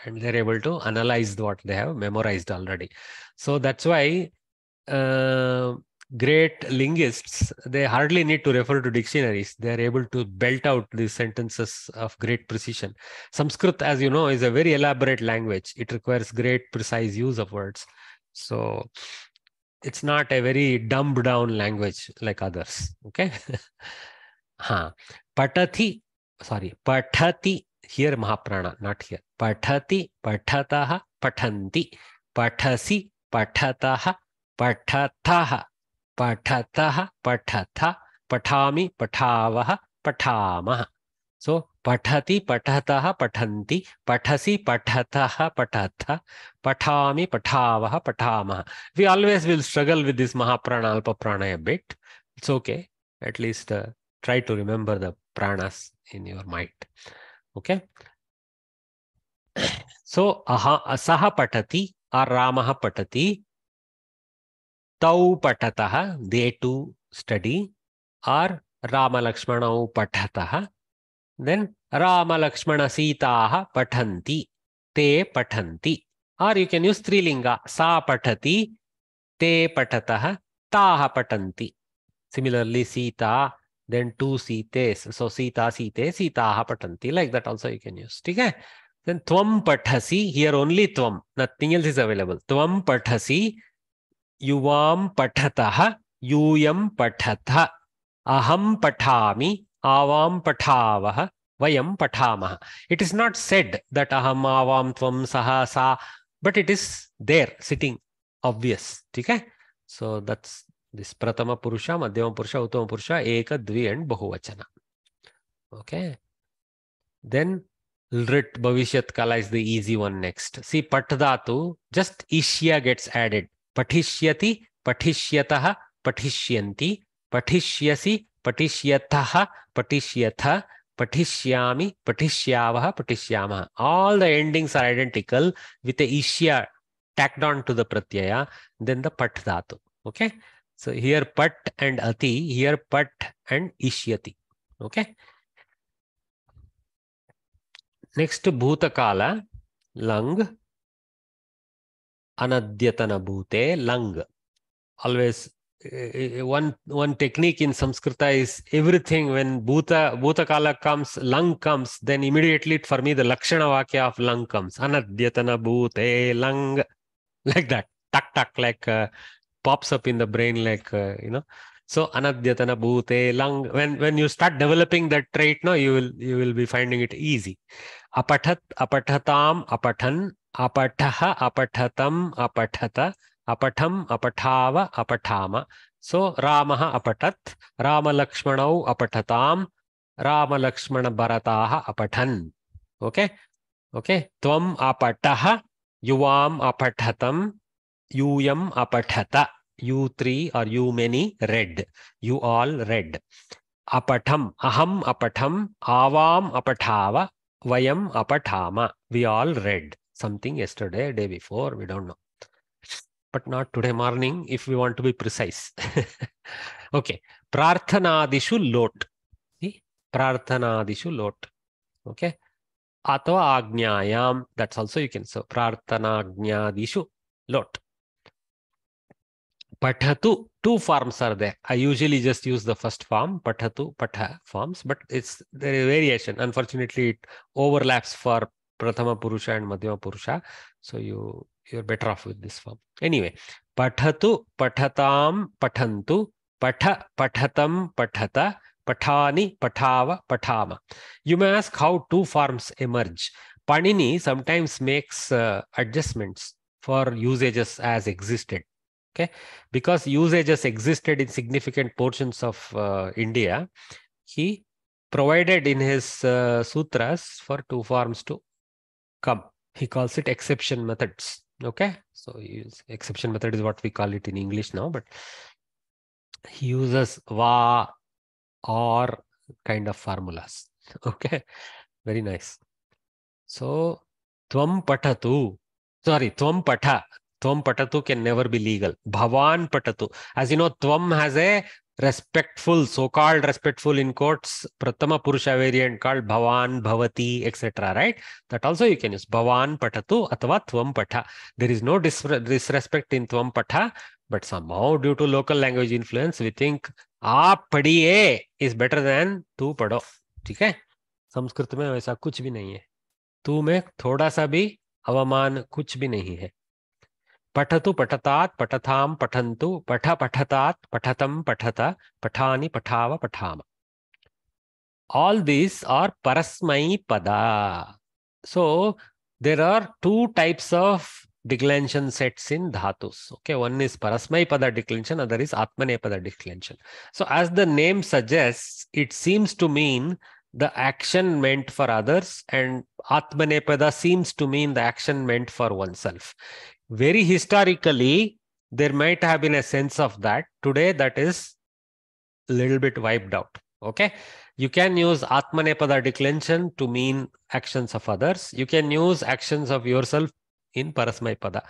and they're able to analyze what they have memorized already. So that's why great linguists, they hardly need to refer to dictionaries. They are able to belt out these sentences of great precision. Sanskrit, as you know, is a very elaborate language. It requires great precise use of words. So it's not a very dumbed down language like others. Okay. Patati, here Mahaprana, not here. Patati, patataha, patanti. Patasi, patataha, patataha. Patataha, patatha, patami, patavaha, patamaha. So patati, patataha, patanti, patasi, patataha, patatha, patami, patavaha, patamaha. We always will struggle with this Mahaprana, Alpa Prana a bit. It's okay. At least try to remember the pranas in your mind. Okay. So asaha patati or Ramaha patati. Tau patataha, they too study, or Rama Lakshmanau patataha. Then Rama Lakshmana Sitaha patanti, te patanti. Or you can use Strilinga, sa patati, te patataha, taha patanti. Similarly, Sita, then two Sites. So Sita, Site, Sitaha patanti. Like that also you can use. Okay? Then Tvam patasi, here only Tvam, nothing else is available. Tvam patasi. Yuvam patataha, yuyam patatha, aham patami, avam patavaha, vayam patamaha. It is not said that aham, avam, tvam, saha, sa, but it is there, sitting, obvious. Okay? So that's this Pratama Purusha, Madhyama Purusha, Uttama Purusha, Eka, Dvi and Bahuvachana. Okay? Then Lrit Bhavishyat Kala is the easy one next. See, Patdhatu, just Ishya gets added. Patishyati, patishyataha, patishyanti, patishyasi, patishyataha, patishyatha, patishyami, patishyavaha, patishyamaha. All the endings are identical with the ishya tacked on to the pratyaya, then the pat dhatu. Okay. So here pat and ati, here pat and ishyati. Okay. Next, bhutakala, lang. Anadyatana bhute, lang. Always one technique in Samskrita is everything when bhutakala comes, lang comes, then immediately for me the Lakshana Vakya of lang comes. Anadyatana bhute, lang. Like that. Tak tak, like pops up in the brain like, So anadyatana bhute lang. When you start developing that trait, no, you will be finding it easy. Apathat, apathatam, apathan, apataha, apathatam, apatata, apatham, apatava, apatama. So Ramaha apatat, Rama Lakshmanau apatatam, Rama Lakshmana Bharataha apathan. Okay. Okay. Tvam apataha, yuvam apathatam, yuyam apatata. You three or you many read. You all read. Apatham, aham apatham, avam apatava, vayam apatama. We all read something yesterday, day before, we don't know. But not today morning if we want to be precise. Okay. Prarthanadishu lot. See? Prarthanadishu lot. Okay. Atva agnyayam. That's also you can say. Prarthanagnyadishu lot. Pathatu, two forms are there. I usually just use the first form, pathatu, patha forms, but there is variation. Unfortunately, it overlaps for Prathama Purusha and Madhyama Purusha. So you're better off with this form. Anyway, pathatu, pathatam, pathantu, patha, pathatam, pathata, pathani, pathava, pathama. You may ask how two forms emerge. Panini sometimes makes adjustments for usages as existed. Okay, because usages existed in significant portions of India, he provided in his sutras for two forms to come. He calls it exception methods. Okay, so exception method is what we call it in English now, but he uses va or kind of formulas. Okay, very nice. So tvam patatu, sorry, tvam patha. Tvam patatu can never be legal. Bhavan patatu. As you know, tvam has a respectful, so-called respectful in quotes, Prathama Purusha variant called Bhavan, Bhavati, etc. Right? That also you can use. Bhavan patatu atava tvam patha. There is no disrespect in tvam patha, but somehow due to local language influence, we think aap padiye is better than tu pado. Okay? Sanskrit में वैसा कुछ भी नहीं है. तू में थोड़ा सा भी अवमान कुछ भी नहीं है. पठतु पठतात पठताम पठन्तु पठ पठतात पठतम पठता पठानि पठाव पठाम. All these are parasmai pada. So there are two types of declension sets in dhatus. Okay, one is parasmai pada declension, other is atmanepada declension. So as the name suggests, it seems to mean the action meant for others, and atmanepada seems to mean the action meant for oneself. Very historically, there might have been a sense of that. Today, that is a little bit wiped out. Okay, you can use atmanepada declension to mean actions of others. You can use actions of yourself in parasmaipada.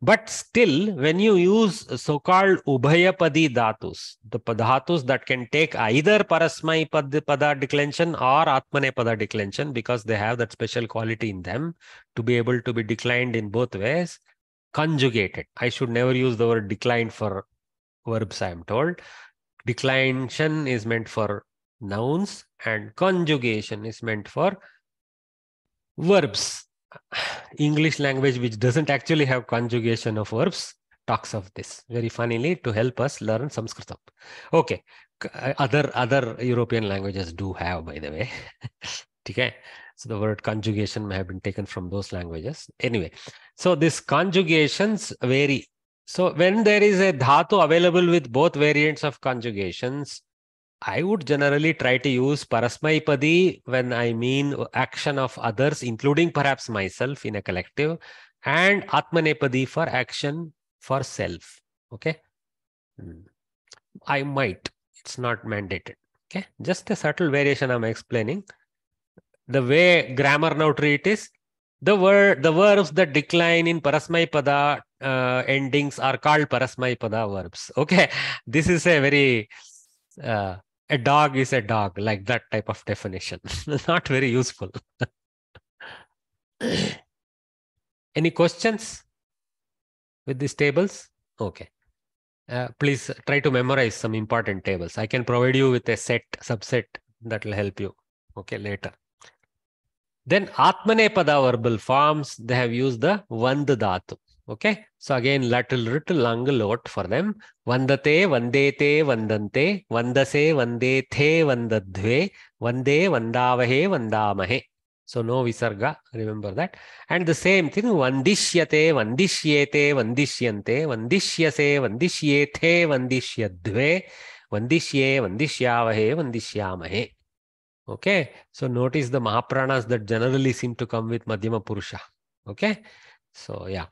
But still, when you use so-called ubhayapadi dhatus, the dhatus that can take either parasmaipada declension or atmanepada declension, because they have that special quality in them to be able to be declined in both ways, conjugated. I should never use the word declined for verbs, I am told. Declination is meant for nouns and conjugation is meant for verbs. English language, which doesn't actually have conjugation of verbs, talks of this very funnily to help us learn Sanskrit. Okay, other European languages do have, by the way. Okay, so the word conjugation may have been taken from those languages. Anyway, so these conjugations vary. So when there is a dhatu available with both variants of conjugations, I would generally try to use parasmaipadi when I mean action of others, including perhaps myself in a collective, and atmanepadi for action for self. Okay, I might. It's not mandated. Okay, just a subtle variation I'm explaining. The way grammar now treat is the verbs that decline in parasmaipada endings are called parasmaipada verbs. Okay, this is a very a dog is a dog, like that type of definition. Not very useful. Any questions with these tables? Okay. Please try to memorize some important tables. I can provide you with a subset that will help you. Okay, later. Then Atmanepada verbal forms, they have used the Vand dhatu. Okay, so again, little lang lot for them. Vandate, vandete, vandante, vandase, vandethe, vandadhve, vande, vandavahe, vandamahe. So no visarga, remember that. And the same thing, vandishyate, vandishyete, vandishyante, vandishyase, vandishyethe, vandishyadhve, vandishye, vandishyavahe, vandishyamahe. Okay, so notice the Mahapranas that generally seem to come with Madhyama Purusha. Okay, so yeah.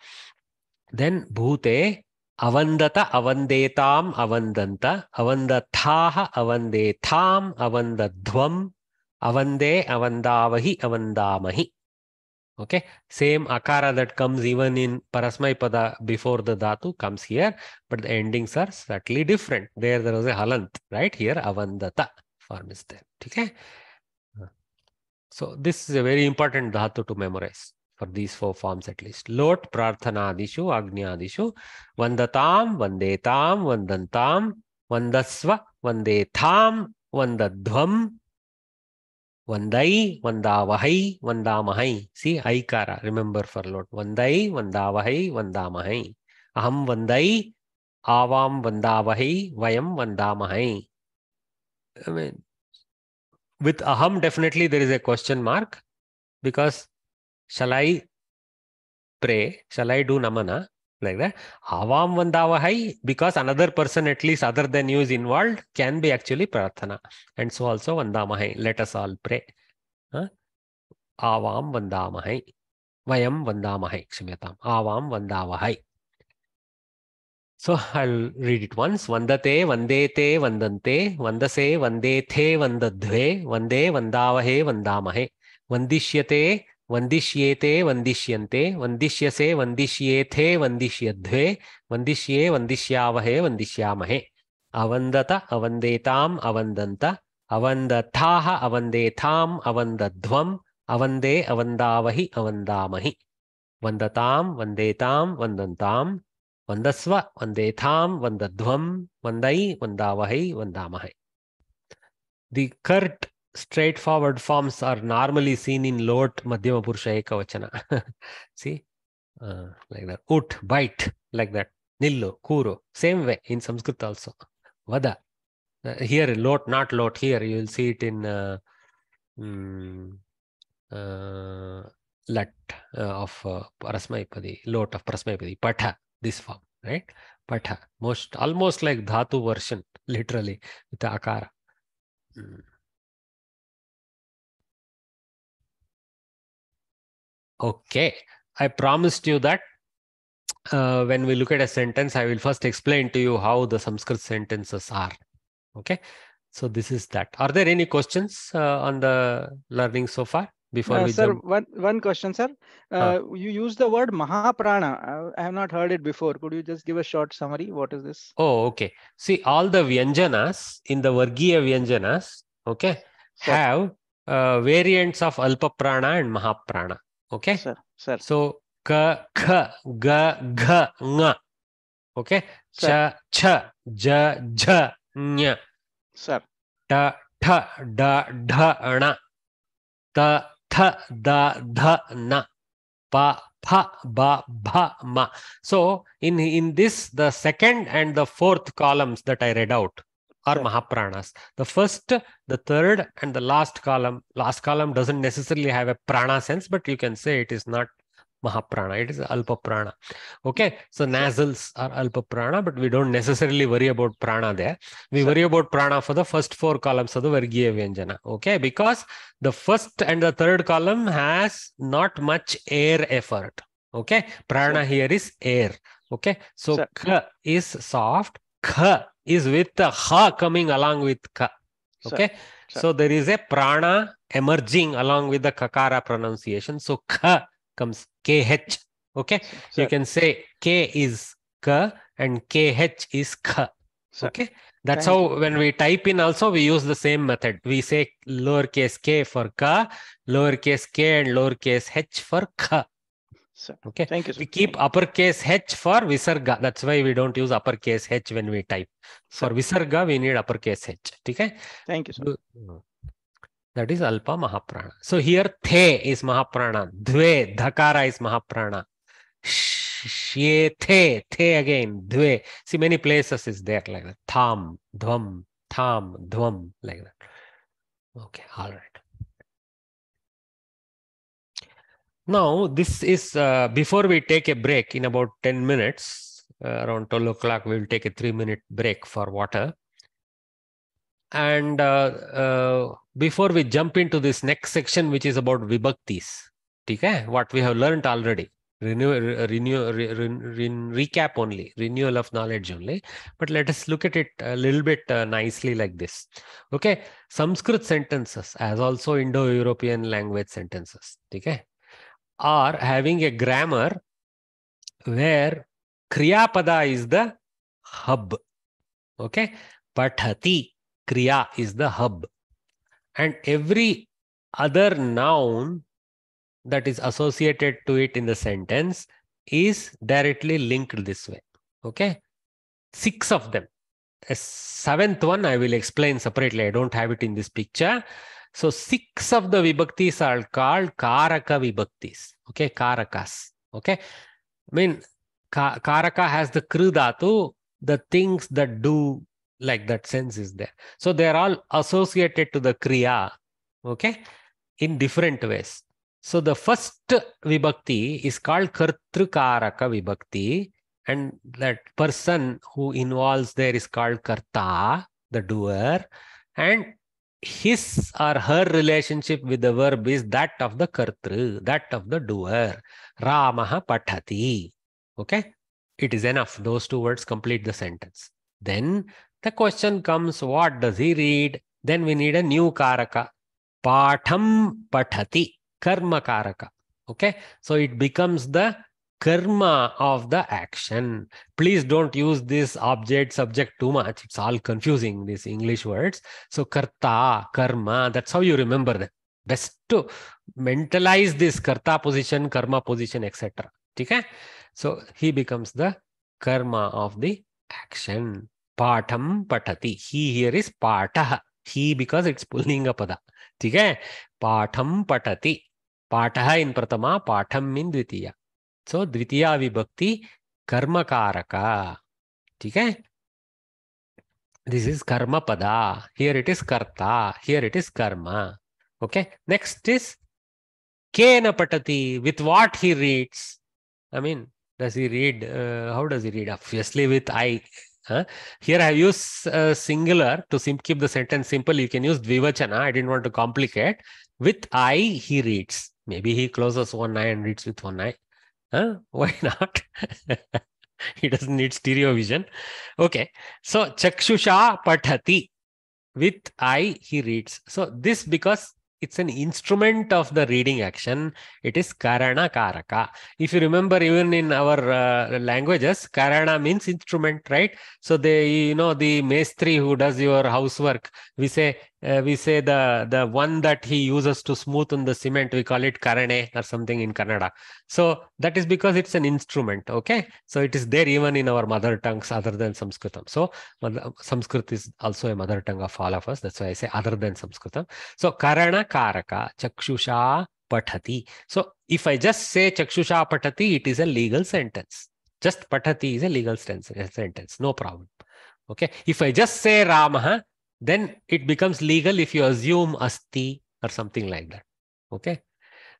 Then bhute avandata avandetam avandanta avandathaha avandetham avandadhvam avande avandavahi avandamahi. Okay, same akara that comes even in Parasmai Pada before the dhatu comes here, but the endings are slightly different. There was a halant, right? Here avandata form is there. Okay. So this is a very important dhatu to memorize for these 4 forms at least. Lot, prarthanadishu, agnyadishu, vandatam, vandetam, vandantam, vandasva, vandetham, vandadhvam, vandai, vandavahai, vandamahai. See, aikara, remember for lot. Vandai, vandavahai, vandamahai. Aham vandai, avam vandavahai, vayam vandamahai. I mean, with aham, definitely there is a question mark, because shall I pray? Shall I do namana? Like that. Avam vandavahai, because another person at least other than you is involved, can be actually prarthana. And so also vandamahai. Let us all pray. Huh? Avam vandamahai. Vayam vandamahai. Kshimyatam. Avam vandavahai. So I'll read it once. Vandate, vandete, vandante, vandase, vandethe, vandadhve, vande, vandavahe, vandamahe, vandishyate, vandishyete, vandishyante, vandishyase, vandishyethe, vandishyadhve, vandishye, vandishyavahe, vandishyamahe, avandata, avandetam, avandanta, avandathaha, avandetham, avandadhvam, avande, avandavahi, avandamahi, vandatam, vandetam, vandantam, vandasva, vandetham, vandadhvam, vandai, vandavahai, vandamahai. The curt, straightforward forms are normally seen in lot, Madhyama Purusha Ekavachana. See, like that. Ut, bite, like that. Nillu, kuru. Same way in Sanskrit also. Vada. Here, lot, not lot. Here you will see it in lat of Parasmaipadi, lot of Parasmaipadi. Patha. This form, right? Patha, almost like dhatu version, literally, with the akara. Okay, I promised you that when we look at a sentence, I will first explain to you how the Sanskrit sentences are. Okay, so this is that. Are there any questions on the learning so far? Before we sir, jump? one question, sir. You use the word Mahaprana. I have not heard it before. Could you just give a short summary? What is this? Oh, okay. See, all the Vyanjanas in the Vargiya Vyanjanas, okay, Sir. have variants of Alpa Prana and Mahaprana. Okay. Sir. So, ka, kha, ga, gha, nga. Okay. Sir. Cha, cha, ja, jha, nya. Sir. Ta, tha, da, dha, ana. Ta, tha, da, dha, na. Pa, pha, ba, bha, ma. So in this, the second and the fourth columns that I read out are Mahapranas. The first, the third, and the last column doesn't necessarily have a prana sense, but you can say it is not Mahaprana, it is Alpa Prana. Okay, so nasals are Alpa Prana, but we don't necessarily worry about prana there. We worry about prana for the first 4 columns of the Vargiya Vyanjana. Okay, because the first and the third column has not much air effort. Okay, prana here is air. Okay, so k is soft, kha is with the ha coming along with ka. Okay, so there is a prana emerging along with the kakara pronunciation. So kha comes KH. Okay, you can say K is K and KH is K. Okay, that's how when we type in also we use the same method. We say lowercase k for K, lowercase k and lowercase h for K. Okay, thank you, sir. We keep uppercase H for Visarga. That's why we don't use uppercase H when we type. For Visarga, we need uppercase H. Okay? Thank you, sir. That is Alpa Mahaprana. So here The is Mahaprana. Dve, Dhakara is Mahaprana. Sh the again, dve. See, many places is there like that. Tham, dhvam, like that. Okay, all right. Now, this is before we take a break in about 10 minutes, around 12 o'clock, we will take a 3-minute break for water. And before we jump into this next section, which is about vibhaktis, okay? What we have learned already, recap only, renewal of knowledge only. But let us look at it a little bit nicely like this. Okay, Sanskrit sentences, as also Indo-European language sentences, okay, are having a grammar where Kriya Pada is the hub. Okay, Pathati, Kriya is the hub. And every other noun that is associated to it in the sentence is directly linked this way. Okay, 6 of them. A 7th one I will explain separately. I don't have it in this picture. So 6 of the vibhaktis are called Karaka vibhaktis. Okay, Karakas. Okay, I mean, Karaka has the Kru dhatu, the things that do, like that sense is there. So they are all associated to the Kriya, okay, in different ways. So the first vibhakti is called Kartrukaraka vibhakti, and that person who involves there is called Karta, the doer, and his or her relationship with the verb is that of the Kartru, that of the doer. Ramaha pathati. Okay, it is enough. Those 2 words complete the sentence. Then the question comes, what does he read? Then we need a new Karaka. Patham pathati, karma Karaka. Okay, so it becomes the karma of the action. Please don't use this object subject too much. It's all confusing, these English words. So karta, karma, that's how you remember them. Best to mentalize this karta position, karma position, etc. Okay? So he becomes the karma of the action. Patham pathati. He here is patah. He because it's pullinga pada. Okay? Patham patati. Patah in pratama, patham in dvitiya. So dvitiya vibhakti karma karaka. Okay? This is karma pada. Here it is karta. Here it is karma. Okay? Next is kena patati. With what he reads. I mean, does he read? How does he read? Obviously with I. Here I use singular to keep the sentence simple. You can use dvivachana. I didn't want to complicate. With I, he reads. Maybe he closes one eye and reads with one eye. Why not? He doesn't need stereo vision. Okay. So chakshusha pathati. With I, he reads. So this because it's an instrument of the reading action. It is karana karaka. If you remember, even in our languages, karana means instrument, right? So the maestri who does your housework, we say the one that he uses to smoothen the cement, we call it karane or something in Kannada. So that is because it's an instrument. Okay, so it is there even in our mother tongues other than Sanskritam. So Sanskrit is also a mother tongue of all of us. That's why I say other than Sanskritam. So karana karaka chakshusha pathati. So if I just say chakshusha pathati, it is a legal sentence. Just pathati is a legal sentence. No problem. Okay. If I just say Ramaha, then it becomes legal if you assume asti or something like that. Okay.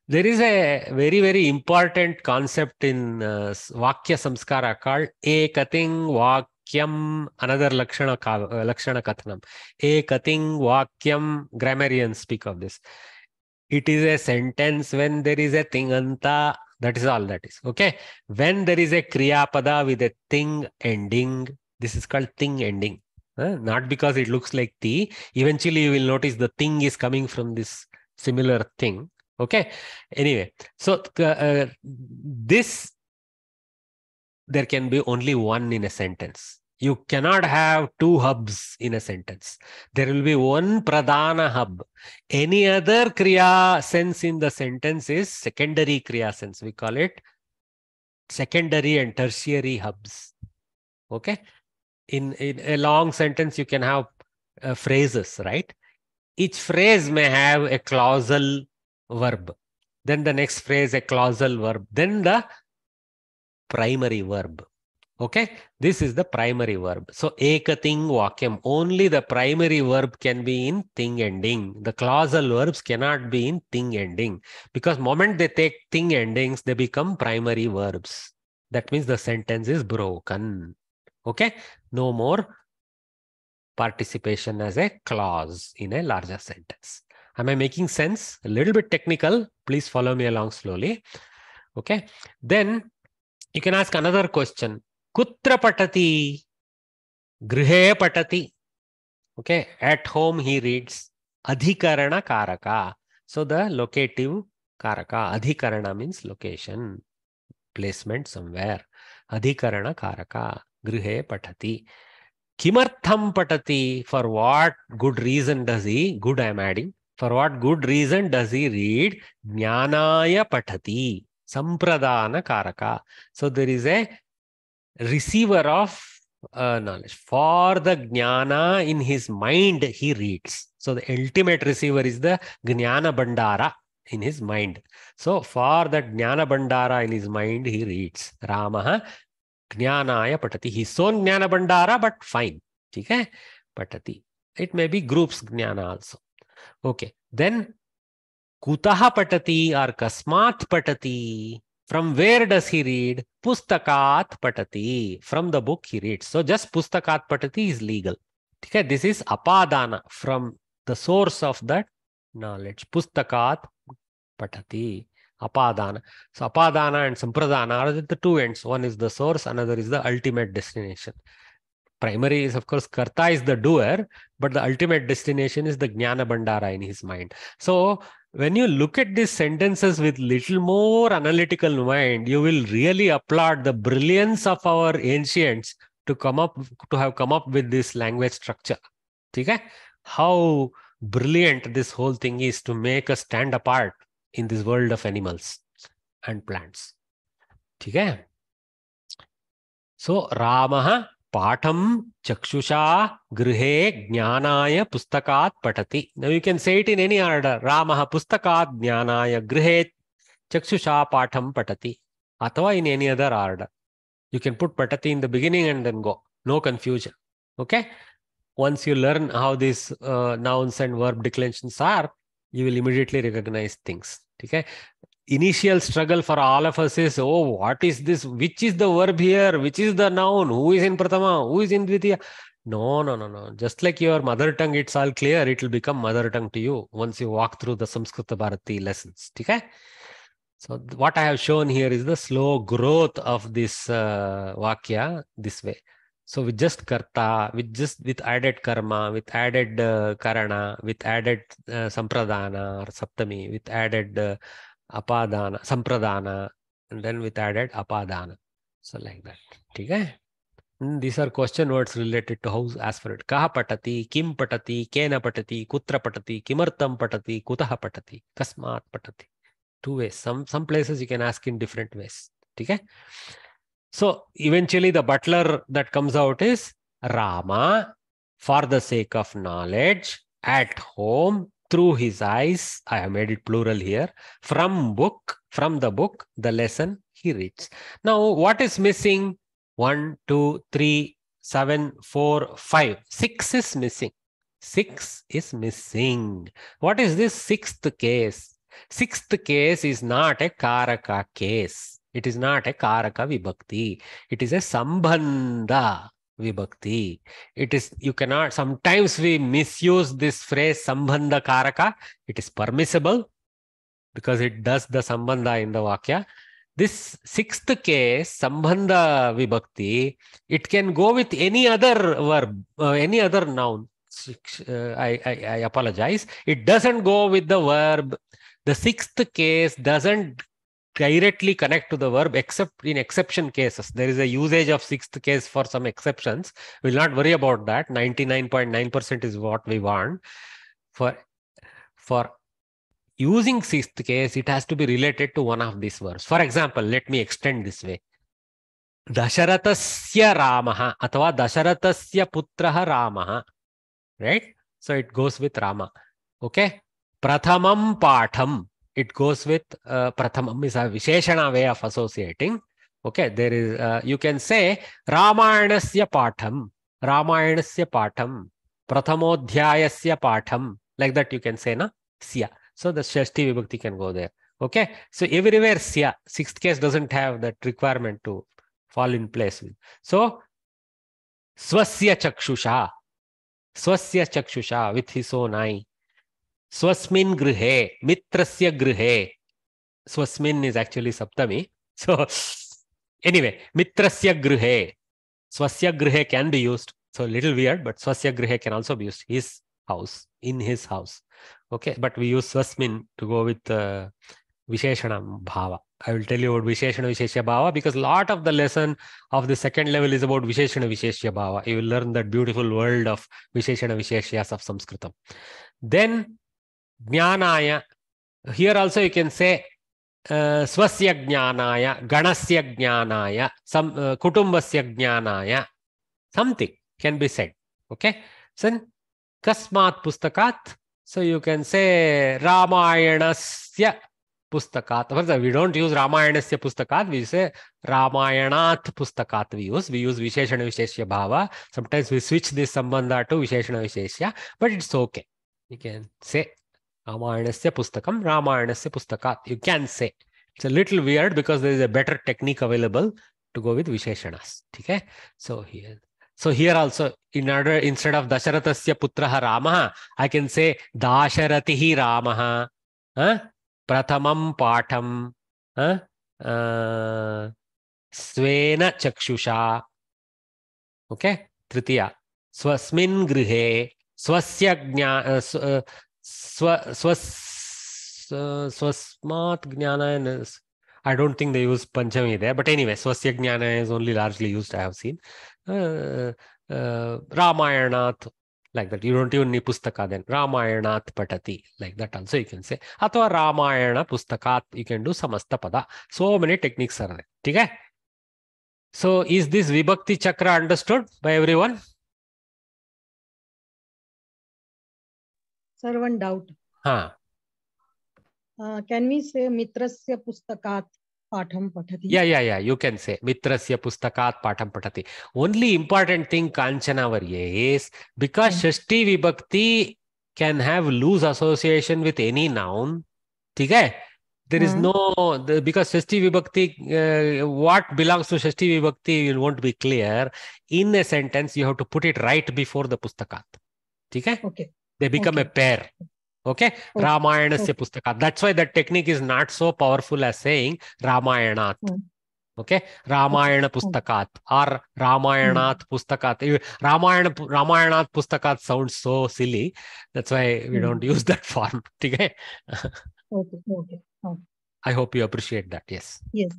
There is a very, very important concept in Vakya Samskara called Ekating Vakyam, another Lakshana Kathanam. Ekating Vakyam, grammarians speak of this. It is a sentence when there is a tinganta, that is all that is. Okay. When there is a Kriya Pada with a ting ending, this is called ting ending. Not because it looks like ti. Eventually you will notice the thing is coming from this similar thing. Okay. Anyway, so this, there can be only one in a sentence. You cannot have 2 hubs in a sentence. There will be one pradhana hub. Any other kriya sense in the sentence is secondary kriya sense. We call it secondary and tertiary hubs. Okay. In a long sentence, you can have phrases, right? Each phrase may have a clausal verb. Then the next phrase, a clausal verb. Then the primary verb. Okay, this is the primary verb. So ekating vakyam, only the primary verb can be in thing ending. The clausal verbs cannot be in thing ending, because moment they take thing endings, they become primary verbs. That means the sentence is broken. Okay, no more participation as a clause in a larger sentence. Am I making sense? A little bit technical. Please follow me along slowly. Okay, then you can ask another question. Kutra patati? Grihe patati. Okay, at home he reads. Adhikarana karaka. So the locative karaka. Adhikarana means location, placement somewhere. Adhikarana karaka. Grihe patati. Kimartham patati? For what good reason does he? Good I am adding. For what good reason does he read? Jnanaya patati. Sampradana karaka. So there is a receiver of knowledge. For the jnana in his mind, he reads. So the ultimate receiver is the jnana bandara in his mind. So for that jnana bandara in his mind, he reads. Ramaha jnanaya patati. His own jnana bandara, but fine. Okay? Patati. It may be groups jnana also. Okay. Then kutaha patati or kasmat patati. From where does he read? Pustakat patati. From the book he reads. So just pustakat patati is legal. Okay, this is apadana, from the source of that knowledge. Pustakat patati. Apadana. So apadana and sampradana are the two ends. One is the source, another is the ultimate destination. Primary is, of course, karta is the doer, but the ultimate destination is the jnana bandara in his mind. So when you look at these sentences with little more analytical mind, you will really applaud the brilliance of our ancients to have come up with this language structure. Okay? How brilliant this whole thing is to make us stand apart in this world of animals and plants. Okay? So Ramaha Patham Chakshusha Grihe Jnanaya Pustakat Patati. Now you can say it in any order. Ramaha Pustakat Jnanaya Grihe Chakshusha Patham Patati. Athava in any other order. You can put Patati in the beginning and then go. No confusion. Okay? Once you learn how these nouns and verb declensions are, you will immediately recognize things. Okay? Initial struggle for all of us is, oh, what is this? Which is the verb here? Which is the noun? Who is in Prathama? Who is in Dvitiya? No. Just like your mother tongue, it's all clear. It will become mother tongue to you once you walk through the Samskrita Bharati lessons. Okay? So what I have shown here is the slow growth of this Vakya this way. So with just karta, with added karma, with added karana, with added sampradana or saptami, with added apadana, sampradana, and then with added apadana. So like that. Okay? These are question words related to how as for it. Kaha patati, kim patati, kena patati, kutra patati, kimartam patati, kutaha patati, kasmat patati. Two ways. Some places you can ask in different ways. Okay? So eventually the butler that comes out is Rama, for the sake of knowledge, at home, through his eyes. I have made it plural here. From the book, the lesson he reads. Now what is missing? 1, 2, 3, 7, 4, 5. 6 is missing. 6 is missing. What is this sixth case? Sixth case is not a Karaka case. It is not a Karaka Vibhakti. It is a Sambandha Vibhakti. It is, you cannot, sometimes we misuse this phrase Sambandha Karaka. It is permissible because it does the Sambandha in the Vakya. This sixth case, Sambandha Vibhakti, it can go with any other verb, any other noun. I apologize. It doesn't go with the verb. The sixth case doesn't directly connect to the verb except in exception cases. There is a usage of sixth case for some exceptions. We'll not worry about that. 99.9% is what we want. For using sixth case, it has to be related to one of these verbs. For example, let me extend this way. Dasharatasya Ramaha atava Dasharatasya Putraha Ramaha. Right? So it goes with Rama. Okay? Prathamam Patham. It goes with Prathamam is a Visheshana way of associating. Okay, there is, you can say Ramayanasya Patham, Ramayanasya Patham, Prathamodhyayasya Patham, like that you can say, na? Sya. So the Shashti Vibhakti can go there. Okay, so everywhere Sya, sixth case doesn't have that requirement to fall in place. So Swasya Chakshusha, Swasya Chakshusha, with his own eye. Swasmin Grihe, Mitrasya Grihe. Swasmin is actually Saptami. So anyway, Mitrasya Grihe. Swasya Grihe can be used. So a little weird, but Swasya Grihe can also be used. His house, in his house. Okay, but we use Swasmin to go with Visheshana Bhava. I will tell you about Visheshana Visheshya Bhava because a lot of the lesson of the second level is about Visheshana Visheshya Bhava. You will learn that beautiful world of Visheshana Visheshyas of Sanskritam. Then Jnanaya. Here also you can say Swasya Jnanaya, Ganasya Jnanaya, some Kutumbasya Jnanaya. Something can be said. Okay. So Kasmat Pustakat. So you can say Ramayanasya Pustakat. We don't use Ramayanasya Pustakat. We say Ramayanat Pustakat. We use Visheshana Visheshya Bhava. Sometimes we switch this Sambandha to Visheshana Visheshya, but it's okay. You can say Ramayanasya Pustakam, Ramayanasya Pustakat. You can say. It's a little weird because there is a better technique available to go with Visheshanas. Okay? So here also, instead of Dasharathasya Putraha Ramaha, I can say Dasharatihi Ramaha, Prathamam Patham, Svena Chakshusha. Okay? Tritiya. Swasmin Grihe, Swasya Jnana, Swasmat Jnana. I don't think they use Panchami there, but anyway, Swasya Jnana is only largely used, I have seen. Ramayanath, like that. You don't even need Pustaka then. Ramayanath Patati, like that also you can say. Athwa Ramayana Pustakat, you can do Samasta Pada. So many techniques are there. Okay? So is this Vibhakti Chakra understood by everyone? Sir, one doubt. Can we say Mitrasya Pustakat Patham Pathati? Yeah. You can say Mitrasya Pustakat Patham Pathati. Only important thing, Kanchanavarya, is because Shashti Vibhakti can have loose association with any noun. Okay? There is no, because Shashti Vibhakti, what belongs to Shashti Vibhakti won't be clear. In a sentence, you have to put it right before the Pustakat. Okay? They become a pair. Okay? Ramayanasya Pustakat. That's why that technique is not so powerful as saying Ramayanat. Okay? Ramayana Pustakat or Ramayanat Pustakat. Ramayanat Pustakat sounds so silly. That's why we don't use that form. Okay? Okay. I hope you appreciate that. Yes. Yes.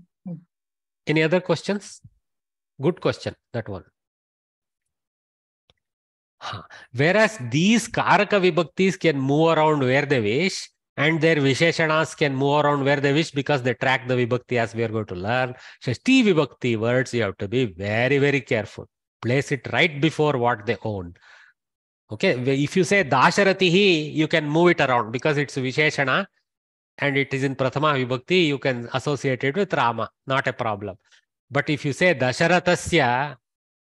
Any other questions? Good question, that one. Whereas these Karaka Vibhaktis can move around where they wish, and their Visheshanas can move around where they wish because they track the Vibhakti, as we are going to learn. Shashti Vibhakti words, you have to be very, very careful. Place it right before what they own. Okay, if you say Dasharatihi, you can move it around because it's Visheshana and it is in Prathama Vibhakti, you can associate it with Rama, not a problem. But if you say Dasharathasya,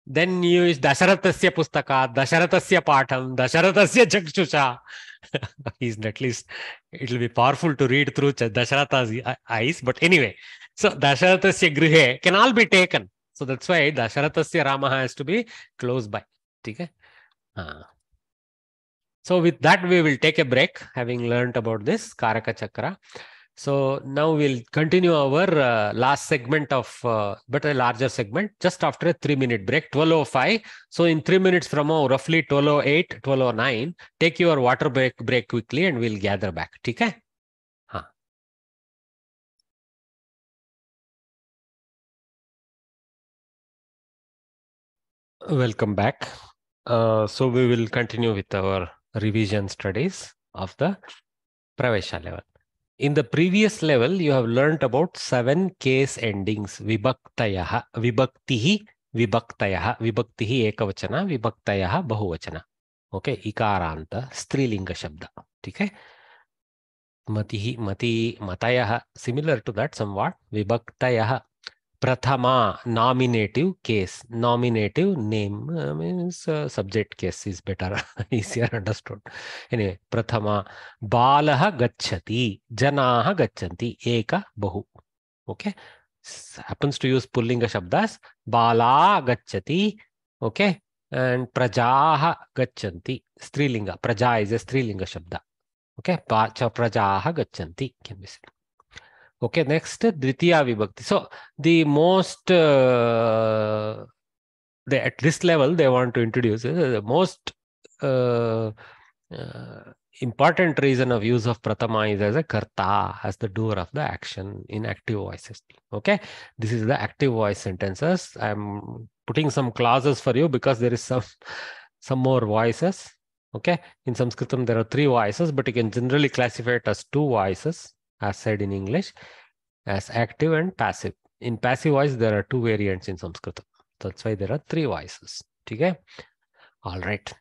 then you use Dasharathasya Pustaka, Dasharathasya Patham, Dasharathasya Chakshusha. At least it will be powerful to read through Dasharatha's eyes. But anyway, so Dasharathasya Grihe can all be taken. So that's why Dasharathasya Rama has to be close by. Okay? So with that, we will take a break, having learned about this Karaka Chakra. So now we'll continue our last segment of, but a larger segment, just after a 3-minute break, 12:05. So in 3 minutes from now, roughly 12:08, 12:09, take your water break quickly and we'll gather back. Okay? Welcome back. So we will continue with our revision studies of the Pravesha level. In the previous level, you have learnt about 7 case endings. Vibhaktayaha, Vibhaktihi, Vibhaktayaha, Vibhaktihi Ekavachana, Vibhaktayaha Bahuvachana. Okay, Ikaranta, Strilinga Shabda. Okay. Matihi, Mati, Matayaha, similar to that somewhat. Vibhaktayaha, Prathama, nominative case. Nominative name means subject case is better, easier understood. Anyway, Prathama, Balaha gacchati, Janaha gacchanti, Eka Bahu. Okay. Happens to use Pullinga Shabdas. Bala gacchati. Okay. And Prajaha gacchanti. Strilinga. Praja is a Strilinga Shabda. Okay. Prajaha gacchanti can be said. Okay, next, Dvitiya Vibhakti. So, the most, at this level, they want to introduce the most important reason of use of Prathama is as a Karta, as the doer of the action in active voices. Okay, this is the active voice sentences. I'm putting some clauses for you because there is some more voices. Okay, in Sanskritam, there are 3 voices, but you can generally classify it as 2 voices, as said in English, as active and passive. In passive voice, there are 2 variants in Sanskrit. That's why there are 3 voices. Okay? All right.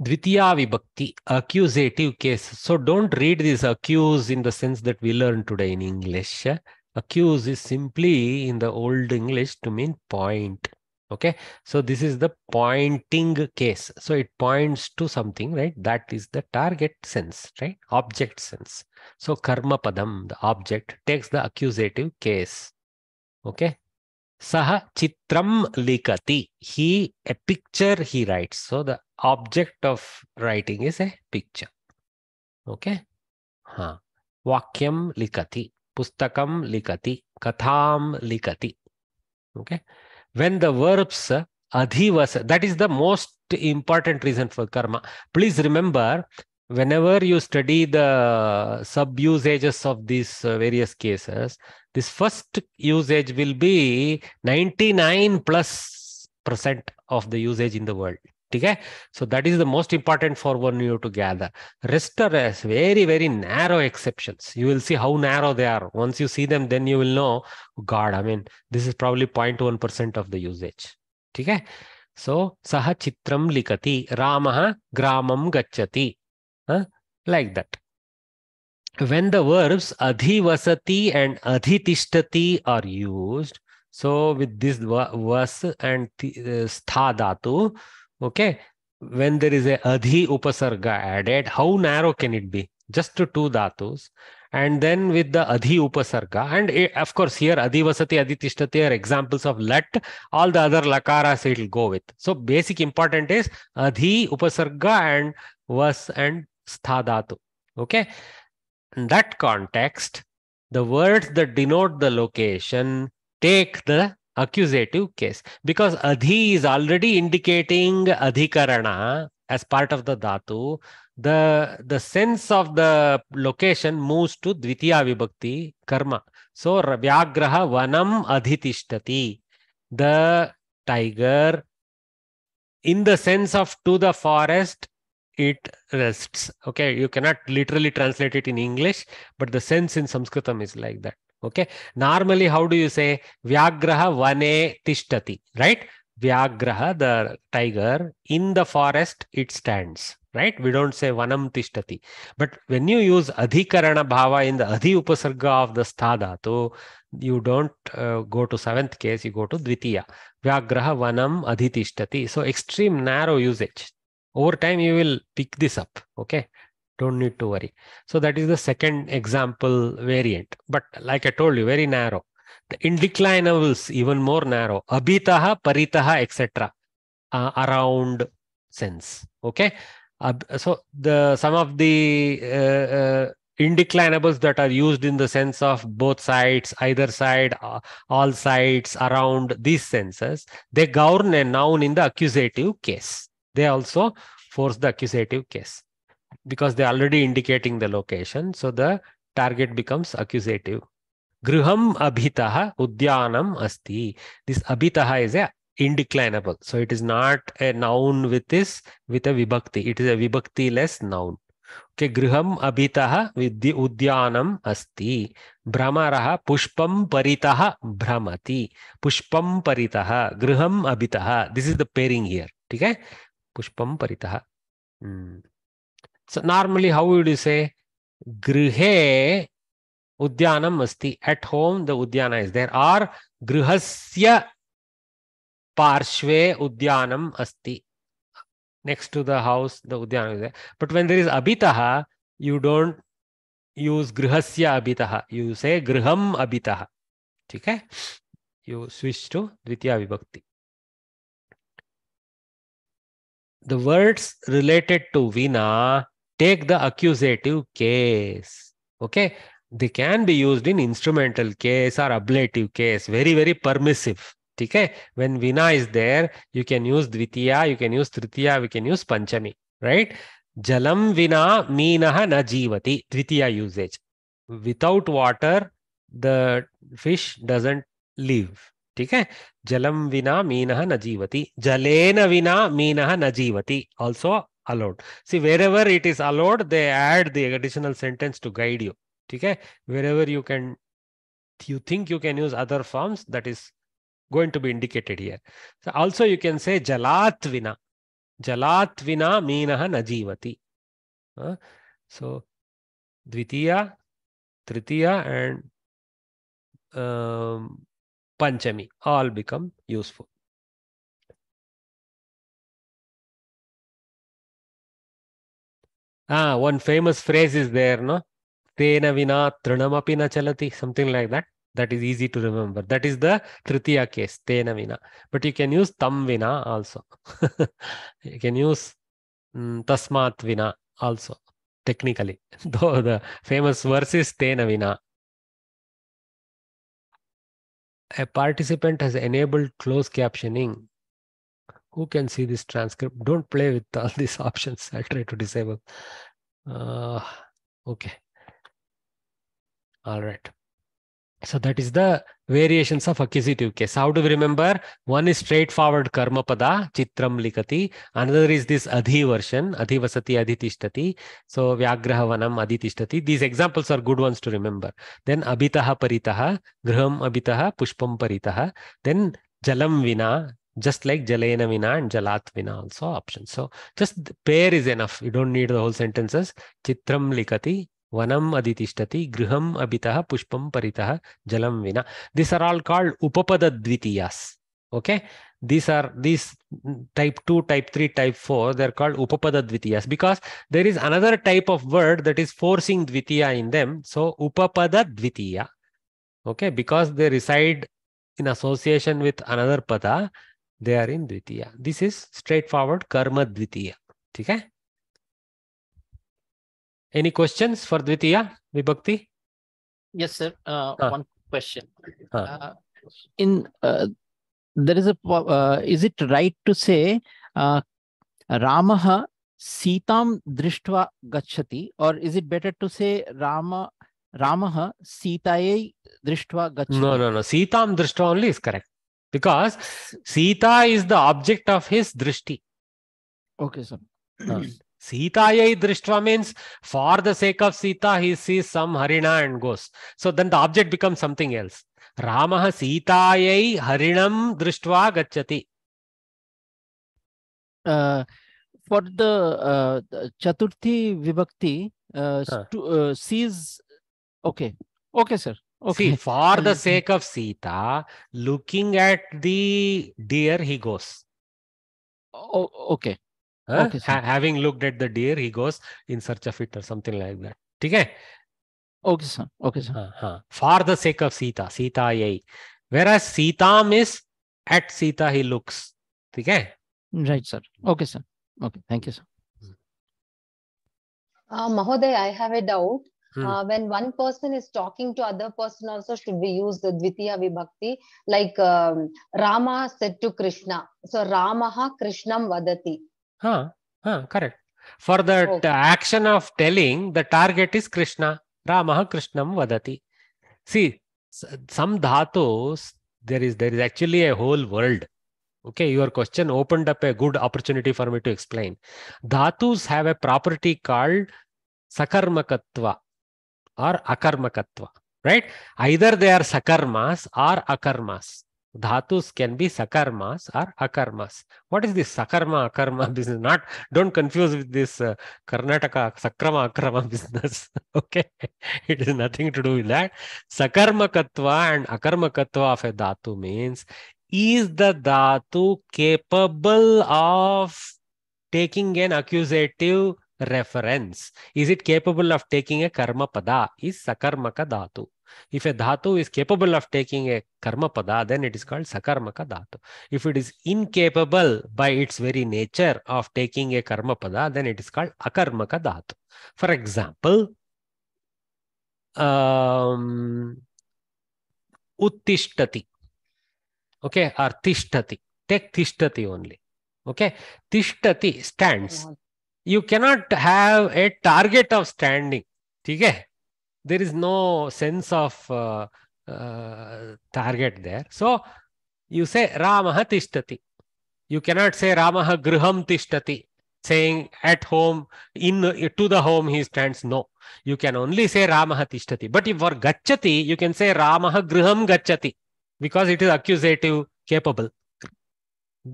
Dvitiya Vibhakti, accusative case. So don't read this accuse in the sense that we learned today in English. Accuse is simply in the old English to mean point. Okay, so this is the pointing case. So it points to something, right? That is the target sense, right? Object sense. So karma padam, the object, takes the accusative case. Okay. Saha chitram likati. A picture he writes. So the object of writing is a picture. Okay. Vakyam likati. Pustakam likati. Katham likati. Okay. When the verbs adhivasa, that is the most important reason for karma. Please remember, whenever you study the sub-usages of these various cases, this first usage will be 99+% of the usage in the world. Okay? So that is the most important for one you to gather. Rest are very, very narrow exceptions. You will see how narrow they are. Once you see them, then you will know, oh God, I mean, this is probably 0.1% of the usage. Okay? So, saha chitram likati, Ramaha gramam gacchati. Like that. When the verbs adhivasati and adhitishtati are used, so with this vas and stha dhatu, okay, when there is a adhi upasarga added, how narrow can it be? Just to 2 dhatus. And then with the adhi upasarga, and of course here adhivasati, adhitishtati are examples of let, all the other lakaras it will go with. So basic important is adhi upasarga and vas and stha dhatu. Okay. In that context, the words that denote the location take the accusative case, because adhi is already indicating adhikarana as part of the dhatu. The sense of the location moves to dvitiya vibhakti karma. So vyagraha vanam adhitishtati. The tiger, in the sense of to the forest, it rests. Okay, you cannot literally translate it in English, but the sense in Sanskritam is like that. Okay, normally how do you say Vyagraha vane tishtati, right? Vyagraha, the tiger, in the forest it stands, right? We don't say vanam tishtati. But when you use adhikarana bhava in the adhi upasarga of the stha dhatu, you don't go to 7th case, you go to dvitiya. Vyagraha vanam adhitishtati. So extreme narrow usage. Over time, you will pick this up. Okay, don't need to worry. So that is the second example variant. But like I told you, very narrow. The indeclinables even more narrow. Abhitaha, paritaha, etc. Around sense. Okay. So some of the indeclinables that are used in the sense of both sides, either side, all sides, around, these senses, they govern a noun in the accusative case. They also force the accusative case because they're already indicating the location. So the target becomes accusative. Griham abhitaha udyanam asti. This abhitaha is a indeclinable. So it is not a noun with a vibhakti. It is a vibhakti-less noun. Okay, griham abhitaha vidhi udyanam asti. Bhramaraha pushpam paritaha bhramati. Pushpam paritaha, griham abhitaha. This is the pairing here. Okay? Pushpam paritaha. So normally how would you say? Grihe Udyanam asti. At home, the udyana is there. Or grihasya parshve udyanam asti. Next to the house, the udyana is there. But when there is abitaha, you don't use grihasya abitaha. You say griham abitaha. Okay? You switch to dvitiya vibhakti. The words related to vina take the accusative case. Okay? They can be used in instrumental case or ablative case. Very, very permissive. Okay? When vina is there, you can use dvitiya, you can use tritiya, we can use panchami. Right? Jalam vina meenaha na jivati. Dvitiya usage. Without water, the fish doesn't live. Okay? Jalam vina meenaha na jivati. Jalena vina meenaha na jivati. Also allowed. See, wherever it is allowed, they add the additional sentence to guide you. Okay? Wherever you think you can use other forms, that is going to be indicated here. So also you can say jalat vina. Jalat vina meenaha na jivati. So dvitiya, tritiya and panchami all become useful. One famous phrase is there, no? Tena vina trinamapi na chalati, something like that. That is easy to remember. That is the tritiya case, tena vina. But you can use tam vina also. You can use tasmat vina also, technically. Though the famous verse is tena vina. A participant has enabled closed captioning. Who can see this transcript? Don't play with all these options. I'll try to disable. Okay. All right. So that is the variations of accusative case. How do we remember? One is straightforward karma pada, chitram likati. Another is this adhi version, adhivasati, adhitishtati. So vyagraha vanam, adhitishtati. These examples are good ones to remember. Then abitaha paritaha, griham abitaha, pushpam paritaha. Then jalam vina, just like jalena vina and jalat vina also options. So just the pair is enough. You don't need the whole sentences. Chitram likati. Vanam adhitishtati, griham abitaha, pushpam paritaha, jalam vina. These are all called upapada dvitiyas. Okay? These type 2, type 3, type 4, they're called upapada dvitiyas because there is another type of word that is forcing dvitiya in them. So upapada dvitiya. Okay? Because they reside in association with another pada, they are in dvitiya. This is straightforward karma dvitiya. Okay? Any questions for Dvitiya Vibhakti? Yes, sir. One question. Ah. There is is it right to say Ramaha Sitam Drishtva Gachati, or is it better to say Ramaha Sitayai Drishtva Gachati? No. Sitam Drishtva only is correct because Sita is the object of his drishti. Okay, sir. Sitayai drishtva means for the sake of Sita, he sees some harina and goes. So then the object becomes something else. Ramaha Sitayai harinam drishtva gacchati. For the Chaturthi Vibhakti, sees. Okay. Okay, sir. Okay. See, for the sake of Sita, looking at the deer, he goes. Oh, okay. Okay, having looked at the deer, he goes in search of it or something like that. Okay? Okay, sir. Okay, sir. For the sake of Sita, Sitayai. Whereas Sitam is at Sita, he looks. Okay? Right, sir. Okay, sir. Okay, thank you, sir. Mahoday, I have a doubt. When one person is talking to other person also, should we use the Dvitiya Vibhakti? Like Rama said to Krishna. So Ramaha Krishnam vadati. Correct. For the action of telling, the target is Krishna. Ramaha Krishnam vadati. See, some dhatus, there is actually a whole world. Okay, your question opened up a good opportunity for me to explain. Dhatus have a property called sakarmakatva or akarmakatva, right? Either they are sakarmas or akarmas. Dhatus can be sakarmas or akarmas. What is this sakarma akarma business? Don't confuse with this Karnataka sakrama akarma business. Okay, it is nothing to do with that. Sakarmakatva and akarmakatva of a dhatu means, is the dhatu capable of taking an accusative reference? Is it capable of taking a karma pada? Is sakarmaka dhatu. If a dhatu is capable of taking a karma pada, then it is called sakarmaka dhatu. If it is incapable by its very nature of taking a karma pada, then it is called akarmaka dhatu. For example, uttishtati, okay, or tishtati. Take tishtati only. Okay, tishtati stands. You cannot have a target of standing. Okay? There is no sense of target there. So you say Ramaha tishtati. You cannot say Ramaha griham tishtati, saying at home, to the home he stands. No. You can only say Ramaha tishtati. But if for gacchati, you can say Ramaha griham gacchati, because it is accusative capable.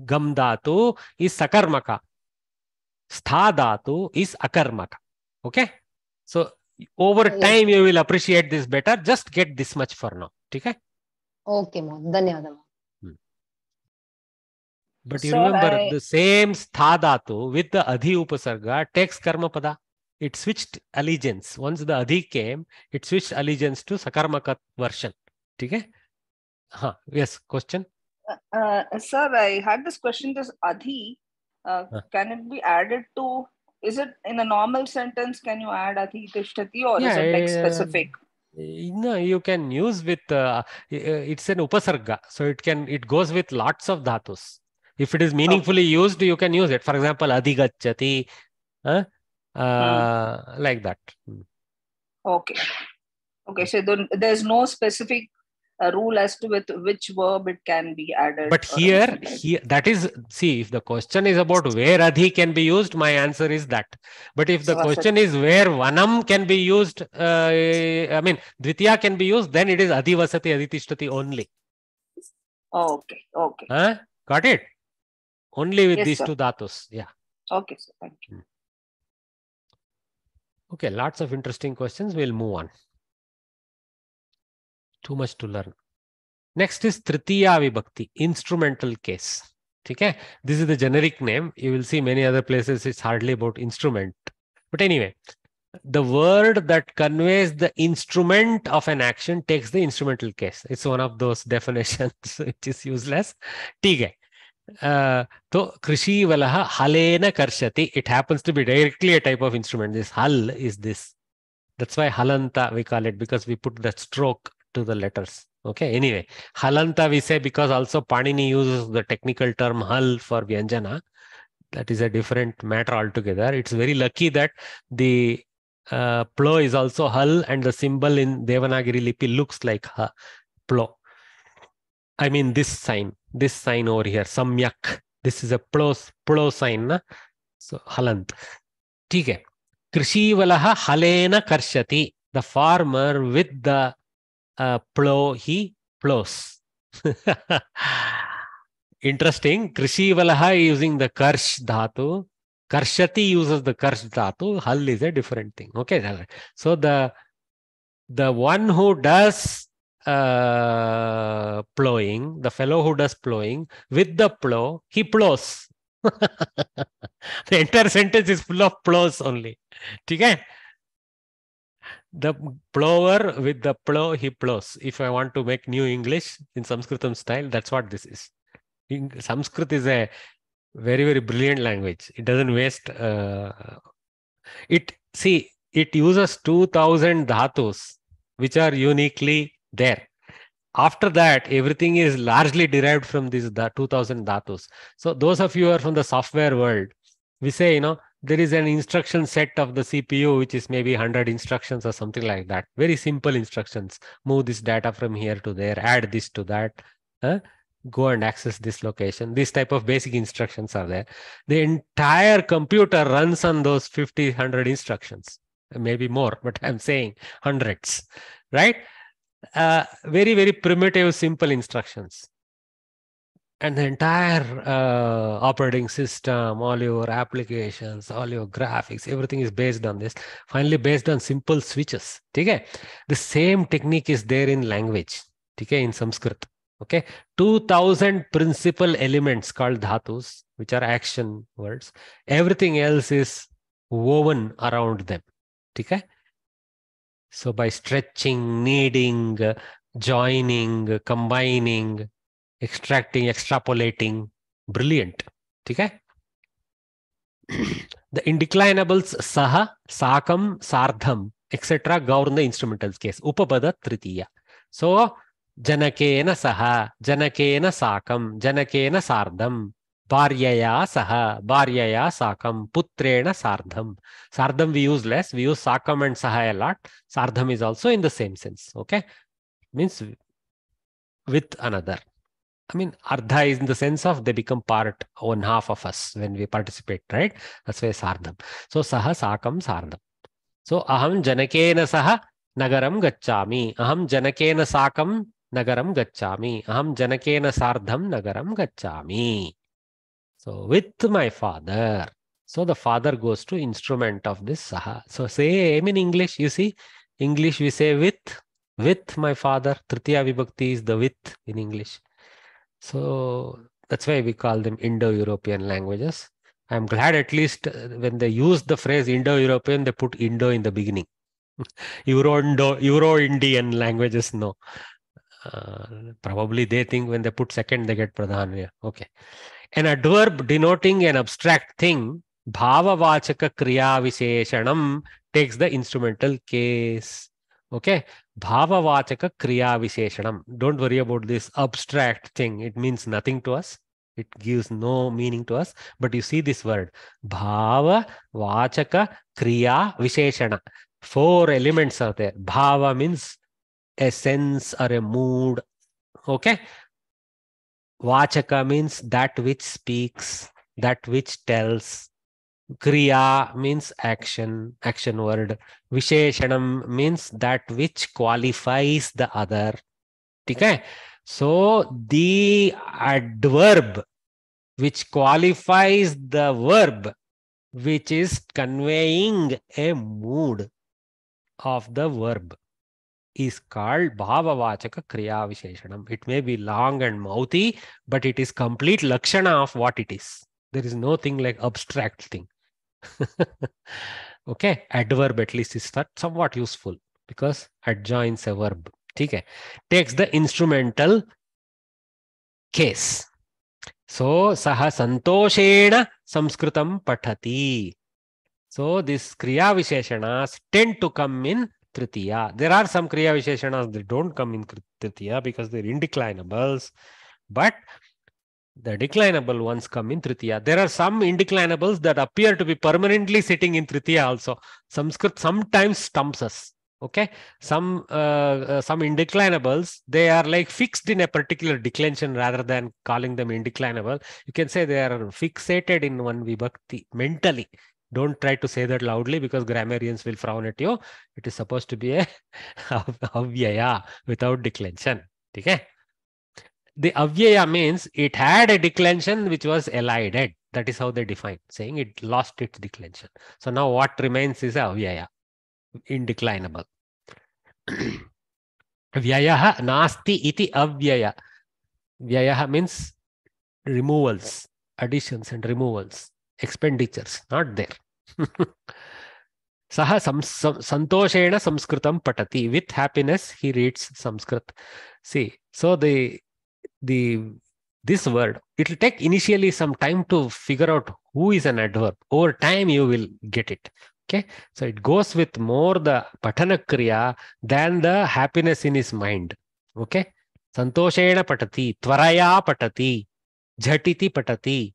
Gam dhatu is sakarmaka. Stha dhatu is akarmaka. Okay? So over time you will appreciate this better. Just get this much for now. Okay? Okay, ma'am. Dhanyawad. But you remember the same stha dhatu with the adhi upasarga takes karma pada. It switched allegiance. Once the adhi came, it switched allegiance to sakarmaka version. Okay? Yes, question? Sir, I had this question. This adhi, can it be added to, is it in a normal sentence, can you add adhi tishtati, or is it like specific? No, you can use with, it's an upasarga. So it goes with lots of dhatus. If it is meaningfully used, you can use it. For example, adhigacchati, like that. Okay. Okay, so there's no specific rule as to with which verb it can be added. But here, that is, see, if the question is about where adhi can be used, my answer is that. But if the question is where vanam can be used, I mean, dvitiya can be used, then it is adhivasati, adhitishtati only. Okay, okay. Got it? Only with these sir. two dhatus. Yeah. Okay, sir. Thank you. Okay, lots of interesting questions. We'll move on. Too much to learn. Next is Tritiya Vibhakti, instrumental case. Okay? This is the generic name. You will see many other places it's hardly about instrument. But anyway, the word that conveys the instrument of an action takes the instrumental case. It's one of those definitions which is useless. Tige. So Krishi Valaha Halena Karshati. It happens to be directly a type of instrument. This hal is this. That's why halanta we call it, because we put the stroke to the letters. Okay, anyway, halanta we say because also Panini uses the technical term hal for Vyanjana. That is a different matter altogether. It's very lucky that the plo is also hal, and the symbol in Devanagari Lipi looks like plo. I mean this sign over here, samyak. This is a plo sign. Na? So halant. Okay. Krishi Valaha Halena Karshati. The farmer with the plow, he plows. Interesting. Krishi Valaha using the karsh dhatu. Karshati uses the karsh dhatu. Hal is a different thing. Okay. So the one who does plowing, the fellow who does plowing with the plow, he plows. The entire sentence is full of plows only. Okay? The plower with the plow, he plows. If I want to make new English in Sanskritam style, that's what this is. Sanskrit is a very, very brilliant language. It doesn't waste. It uses 2000 dhatus, which are uniquely there. After that, everything is largely derived from these 2000 dhatus. So those of you who are from the software world, we say, there is an instruction set of the CPU, which is maybe 100 instructions or something like that. Very simple instructions. Move this data from here to there, add this to that, go and access this location. These type of basic instructions are there. The entire computer runs on those 50, 100 instructions. Maybe more, but I'm saying hundreds, right? Very, very primitive, simple instructions. And the entire operating system, all your applications, all your graphics, everything is based on this. Finally, based on simple switches. Okay? The same technique is there in language, okay, in Sanskrit. Okay, 2000 principal elements called dhatus, which are action words. Everything else is woven around them. Okay? So by stretching, kneading, joining, combining, extracting, extrapolating, brilliant. Okay? The indeclinables saha, sakam, sardham, etc. govern the instrumental case. Upapada tritiya. So janakena saha, janakena sakam, janakena sardham, bharyaya saha, bharyaya sakam, putrena sardham. Sardham we use less, we use sakam and saha a lot. Sardham is also in the same sense. Okay? Means with another. I mean, ardha is in the sense of they become part, one half of us when we participate, right? That's why sardham. So saha sakam sardham. So aham janakena saha nagaram gacchami. Aham janakena sakam nagaram gacchami. Aham janakena sardham nagaram gacchami. So with my father. So the father goes to instrument of this saha. So same in English, you see. English we say with my father. Tritiya vibhakti is the with in English. So that's why we call them Indo-European languages. I'm glad at least when they use the phrase Indo-European, they put Indo in the beginning. Euro-Indian languages, no. Probably they think when they put second, they get pradhan. Yeah. Okay. An adverb denoting an abstract thing, bhavavachaka kriya visheshanam, takes the instrumental case. Okay. Bhavavachaka kriya visheshanam. Don't worry about this abstract thing. It means nothing to us. It gives no meaning to us. But you see this word. Bhavavachaka kriya visheshana. 4 elements are there. Bhava means a sense or a mood. Okay. Vachaka means that which speaks, that which tells. Kriya means action, action word. Visheshanam means that which qualifies the other. Okay? So the adverb which qualifies the verb, which is conveying a mood of the verb, is called bhavavachaka kriya visheshanam. It may be long and mouthy, but it is complete lakshana of what it is. There is nothing like abstract thing. Okay, adverb at least is somewhat useful because adjoins a verb. Okay, takes the instrumental case. So saha santoshena samskritam pathati. So this kriya visheshanas tend to come in tritiya. There are some kriya visheshanas that don't come in tritiya because they're indeclinables, but the declinable ones come in tritiya. There are some indeclinables that appear to be permanently sitting in tritiya also. Sanskrit sometimes stumps us. Okay, some indeclinables, they are like fixed in a particular declension rather than calling them indeclinable. You can say they are fixated in one vibhakti mentally. Don't try to say that loudly because grammarians will frown at you. It is supposed to be a avyaya without declension. Okay. The avyaya means it had a declension which was elided. That is how they define, saying it lost its declension. So now what remains is avyaya, indeclinable. Vyayaha nasti iti avyaya. Vyayaha means removals, additions and removals, expenditures, not there. Saha santoshena samskritam patati. With happiness, he reads Sanskrit. See, so this word, it will take initially some time to figure out who is an adverb. Over time, you will get it. Okay, so it goes with more the patana kriya than the happiness in his mind. Okay, santoshena patati, tvaraya patati, jhatiti patati.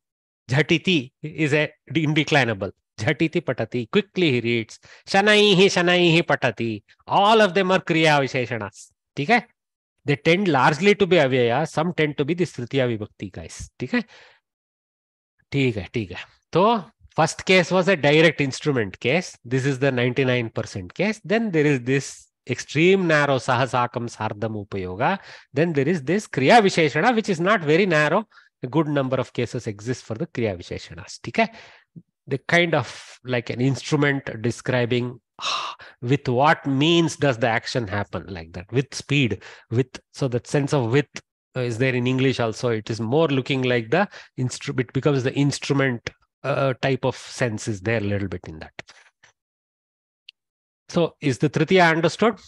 Jhatiti is a indeclinable. Jhatiti patati, quickly he reads. Shanaihi patati. All of them are kriya visheshanas. Okay. They tend largely to be avyaya, some tend to be this tritiya vibhakti guys. Okay? So, first case was a direct instrument case. This is the 99% case. Then there is this extreme narrow sahasakam sardham upayoga. Then there is this kriya visheshana, which is not very narrow. a good number of cases exist for the Kriya Visheshanas. Okay? The kind of like an instrument describing with what means does the action happen, like that, with speed, with, so that sense of with is there in English also. It is more looking like the instrument, it becomes the instrument type of sense is there a little bit in that. So is the Tritiya understood?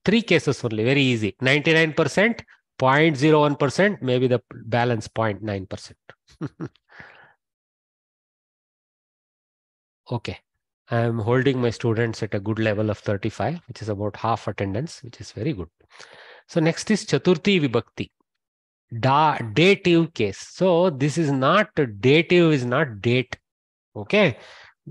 3 cases only, very easy. 99%, 0.01%, maybe the balance 0.9%. Okay. I am holding my students at a good level of 35, which is about half attendance, which is very good. So next is Chaturthi Vibhakti. Dative case. So this is not, dative is not date. Okay.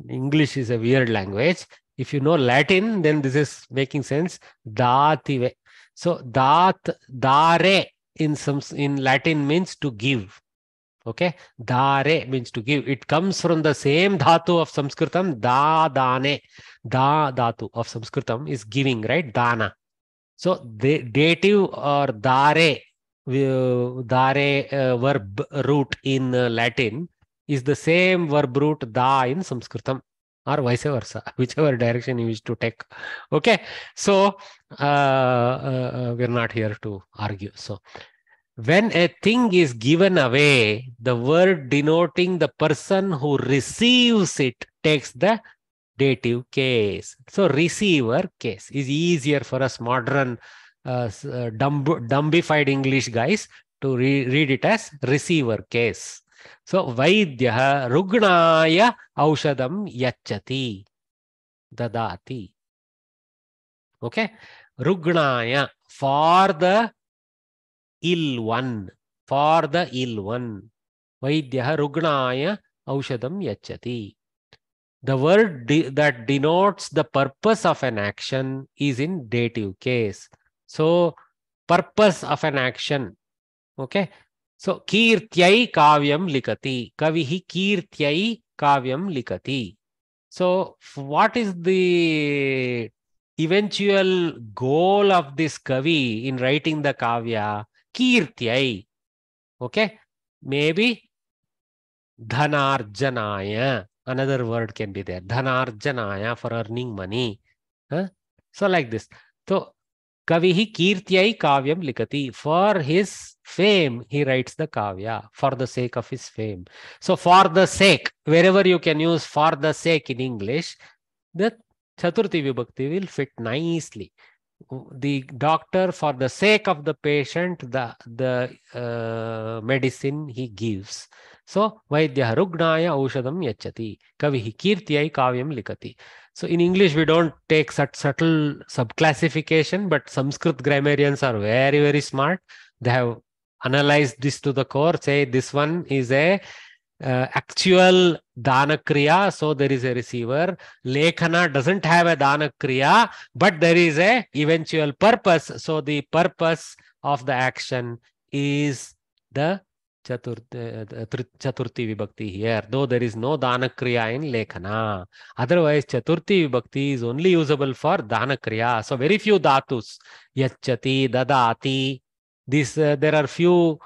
English is a weird language. If you know Latin, then this is making sense. Dative. So dare in Latin means to give. Okay, dare means to give. It comes from the same dhatu of Sanskritam, dane. Da dhatu of Sanskritam is giving, right? Dana. So the dative or dare verb root in Latin is the same verb root da in Sanskritam, or vice versa, whichever direction you wish to take. Okay, so we're not here to argue. So when a thing is given away, the word denoting the person who receives it takes the dative case. So receiver case is easier for us modern dumbified English guys to read it as receiver case. So Vaidyaha Rugnaya Aushadam Yachati Dadati. Okay, Rugnaya, for the ill one, for the ill one. Vaidyaha Rugnaya Aushadam Yachati. The word that denotes the purpose of an action is in dative case. So purpose of an action. Okay. So Kirtyai Kavyam Likati. Kavihi Kirtyai Kavyam Likati. So what is the eventual goal of this Kavi in writing the Kavya? Kirtyai. Okay. Maybe Dhanarjanaya. Another word can be there. Dhanarjanaya, for earning money. So like this. So Kavihi Kirtyai Kavyam Likati. For his fame, he writes the Kavya. For the sake of his fame. So for the sake, wherever you can use for the sake in English, the Chaturthi Vibhakti will fit nicely. The doctor, for the sake of the patient, the medicine he gives. So Vaidyaha Rugnaya Aushadam Yachati. Kavihi Kirtyai Kavyam Likati. So in English, we don't take such subtle subclassification, but Sanskrit grammarians are very, very smart. They have analyzed this to the core, say this one is a actual Dana Kriya, so there is a receiver. Lekhana doesn't have a Dana Kriya, but there is a eventual purpose. So the purpose of the action is the Chaturthi Vibhakti here, though there is no Dana Kriya in Lekhana. Otherwise, Chaturthi Vibhakti is only usable for Dana Kriya. So very few dhatus, Yachati, Dadati. This there are few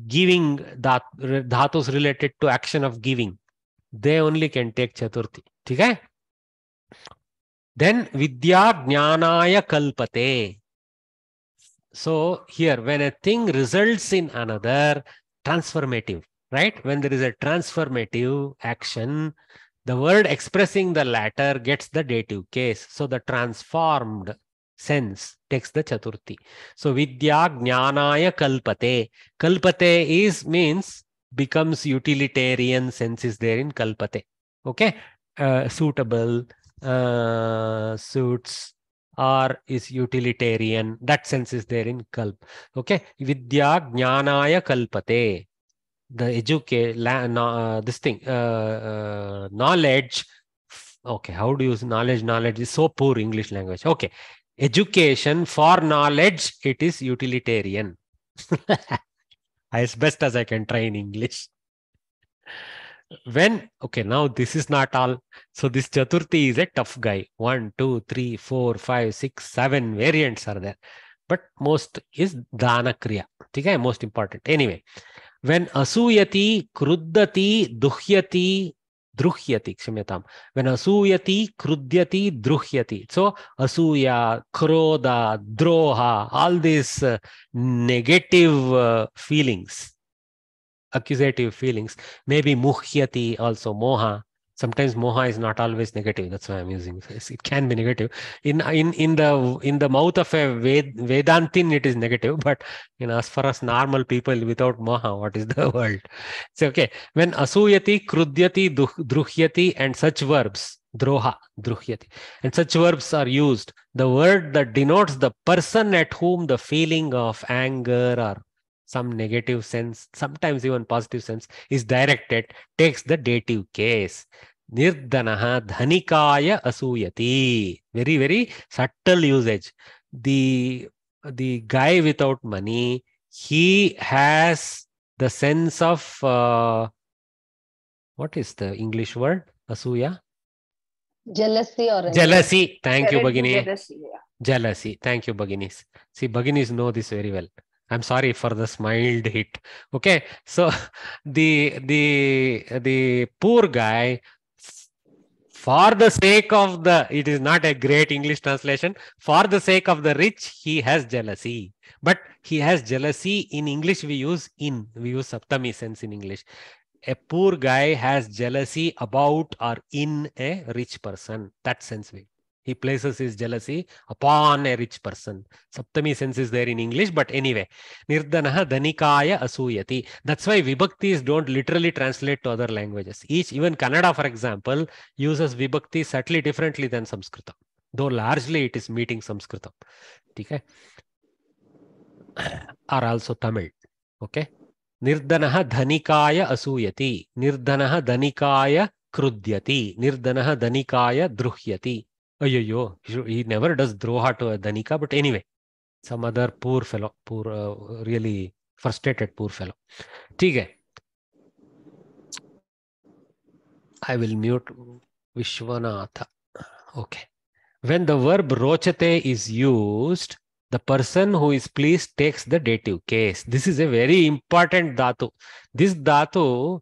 giving dhatus related to action of giving. They only can take Chaturthi. Okay? Then Vidya Jnanaya Kalpate. So here, when a thing results in another, transformative, right? When there is a transformative action, the word expressing the latter gets the dative case. So the transformed sense takes the Chaturthi. So Vidya Jnanaya Kalpate. Kalpate is means becomes utilitarian sense is there in Kalpate. Okay? Suitable, suits, or is utilitarian. That sense is there in Kalp. Okay? Vidya Jnanaya Kalpate. The this thing, knowledge. Okay, how do you use knowledge? Knowledge is so poor English language. Okay. Education for knowledge, it is utilitarian. As best as I can try in English. When, okay, now this is not all. So this Chaturthi is a tough guy. 1, 2, 3, 4, 5, 6, 7 variants are there. But most is Dana Kriya. Okay, most important. Anyway, When asuyati, kruddati, duhyati, druhyati, kshamyatam. When asuyati, krudyati, druhyati. So asuya, krodha, droha, all these negative feelings, accusative feelings. Maybe muhyati also, moha. Sometimes moha is not always negative. That's why I'm using this. It can be negative. In the mouth of a Vedantin, it is negative. But as far as normal people without moha, what is the world? So okay, when asuyati, krudyati, druhyati, and such verbs, droha, druhyati, and such verbs are used, the word that denotes the person at whom the feeling of anger or some negative sense, sometimes even positive sense, is directed, takes the dative case. Nirdanaha dhanikaya asuyati. Very, very subtle usage. The guy without money, he has the sense of, what is the English word? Asuya? Jealousy or jealousy. Thank you, Directly Bhagini. jealousy, yeah. Jealousy. Thank you, Bhaginis. See, Bhaginis know this very well. I'm sorry for the smiled hit. Okay, so the poor guy, for the sake of the, it is not a great English translation, for the sake of the rich, he has jealousy. But he has jealousy in English, we use Saptami sense in English. A poor guy has jealousy about or in a rich person. That sense he places his jealousy upon a rich person. Saptami sense is there in English, but anyway. Nirdanaha dhanikaya asuyati. That's why vibhaktis don't literally translate to other languages. Even Kannada, for example, uses vibhakti subtly differently than Samskrita, though largely it is meeting Samskrita. Okay? Or also Tamil. Okay? Nirdanaha dhanikaya asuyati. Nirdanaha dhanikaya krudyati. Nirdanaha dhanikaya druhyati. Ayyo, he never does droha to a dhanika, but anyway, some other poor fellow, really frustrated poor fellow. Okay. I will mute Vishwanatha. Okay. When the verb rochate is used, the person who is pleased takes the dative case. This is a very important dhatu. This dhatu,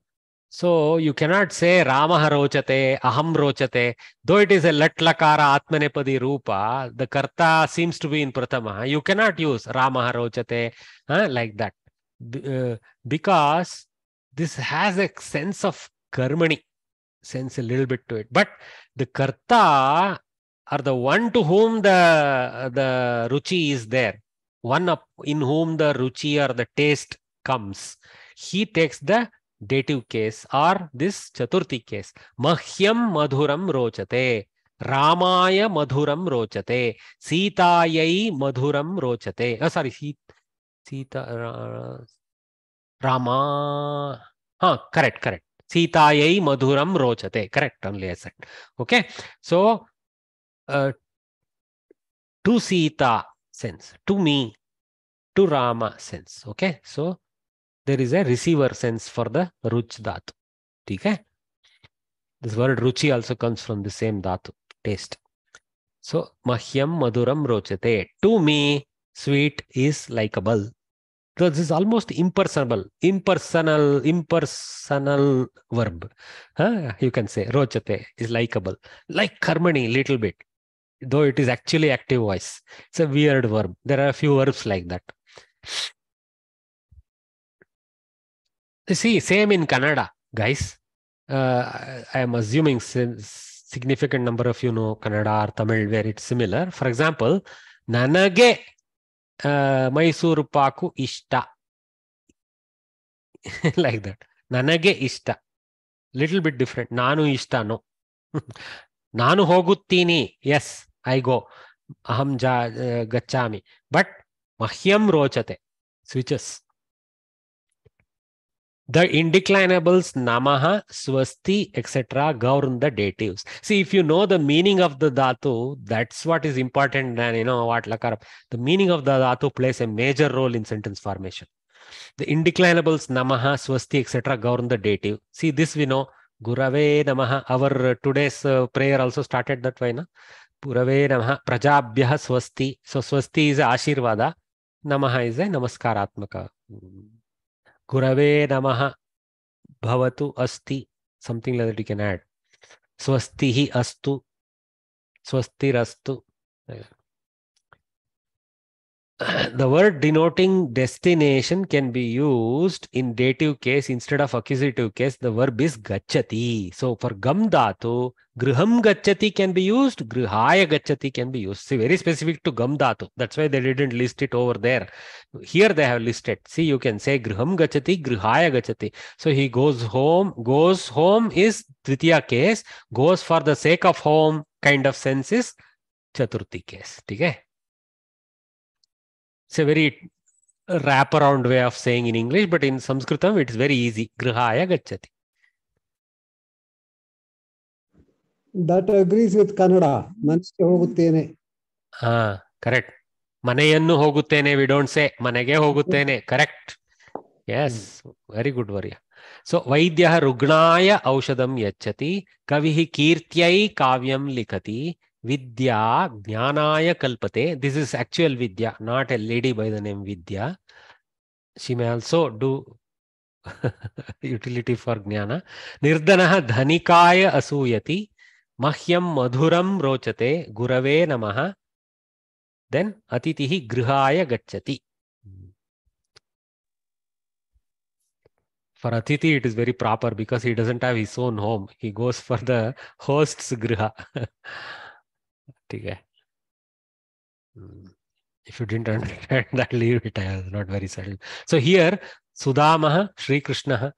so you cannot say Ramaha rochate, Aham rochate. Though it is a lat lakara atmanepadi rupa, the karta seems to be in prathama. You cannot use Ramaha rochate like that. Because this has a sense of karmani, sense a little bit to it. But the karta or the one to whom the ruchi is there, one in whom the ruchi or the taste comes, he takes the dative case or this chaturthi case. Mahyam madhuram rochate, Ramaya madhuram rochate, Sitayai madhuram rochate. Sorry, Sita, Rama. Correct. Sitayai madhuram rochate. Correct, only I said. Okay, so to Sita sense, to me, to Rama sense. Okay, so there is a receiver sense for the ruch dhatu. Okay, this word ruchi also comes from the same dhatu, taste. So mahyam madhuram rochate. To me, sweet is likeable. So this is almost impersonal verb. You can say rochate is likeable, like karmani little bit, though it is actually active voice. It's a weird verb. There are a few verbs like that. See, same in Kannada, guys. I am assuming significant number of you know Kannada or Tamil where it's similar. For example, Nanage Mysuru Paku Ishta. Like that. Nanage Ishta. Little bit different. Nanu Ishta, no. Nanu Hoguttini. Yes, I go. Aham gachami. But Mahyam rochate. Switches. The indeclinables namaha, swasti, etc. govern the datives. See, if you know the meaning of the dhatu, that's what is important than what lakara. The meaning of the dhatu plays a major role in sentence formation. The indeclinables namaha, swasti, etc. govern the dative. See, this we know. Gurave namaha. Our today's prayer also started that way, na? Gurave namaha, prajabhyah swasti. So swasti is a ashirvada. Namaha is a namaskaratmaka. Gurave Namaha Bhavatu Asti. Something like that you can add. Swastihi Astu. Swastirastu. The word denoting destination can be used in dative case instead of accusative case. The verb is gacchati. So for gam dhatu, griham gacchati can be used, grihaya gacchati can be used. See, very specific to gam dhatu. That's why they didn't list it over there. Here they have listed. See, you can say griham gacchati, grihaya gacchati. So he goes home. Goes home is Tritiya case. Goes for the sake of home kind of sense is Chaturthi case. Okay? It's a very wraparound way of saying in English, but in Sanskritam it is very easy. Grihaya gacchati. That agrees with Kannada. Manche hoguttene. Correct. Maneyannu hoguttene. We don't say manege hoguttene. Correct. Yes. Very good, Varya. So Vaidyaha Rugnaya Aushadam Yachati. Kavihi Kirtyai Kavyam Likati. Vidya Jnanaya Kalpate. This is actual Vidya, not a lady by the name Vidya. She may also do utility for Jnana. Nirdanaha Dhanikaya Asuyati. Mahyam Madhuram Rochate. Gurave Namaha. Then Atitihi Grihaya Gacchati. For Atiti, it is very proper because he doesn't have his own home. He goes for the host's Griha. If you didn't understand that, leave it. I was not very settled. So here, Sudamaha, Sri Krishna,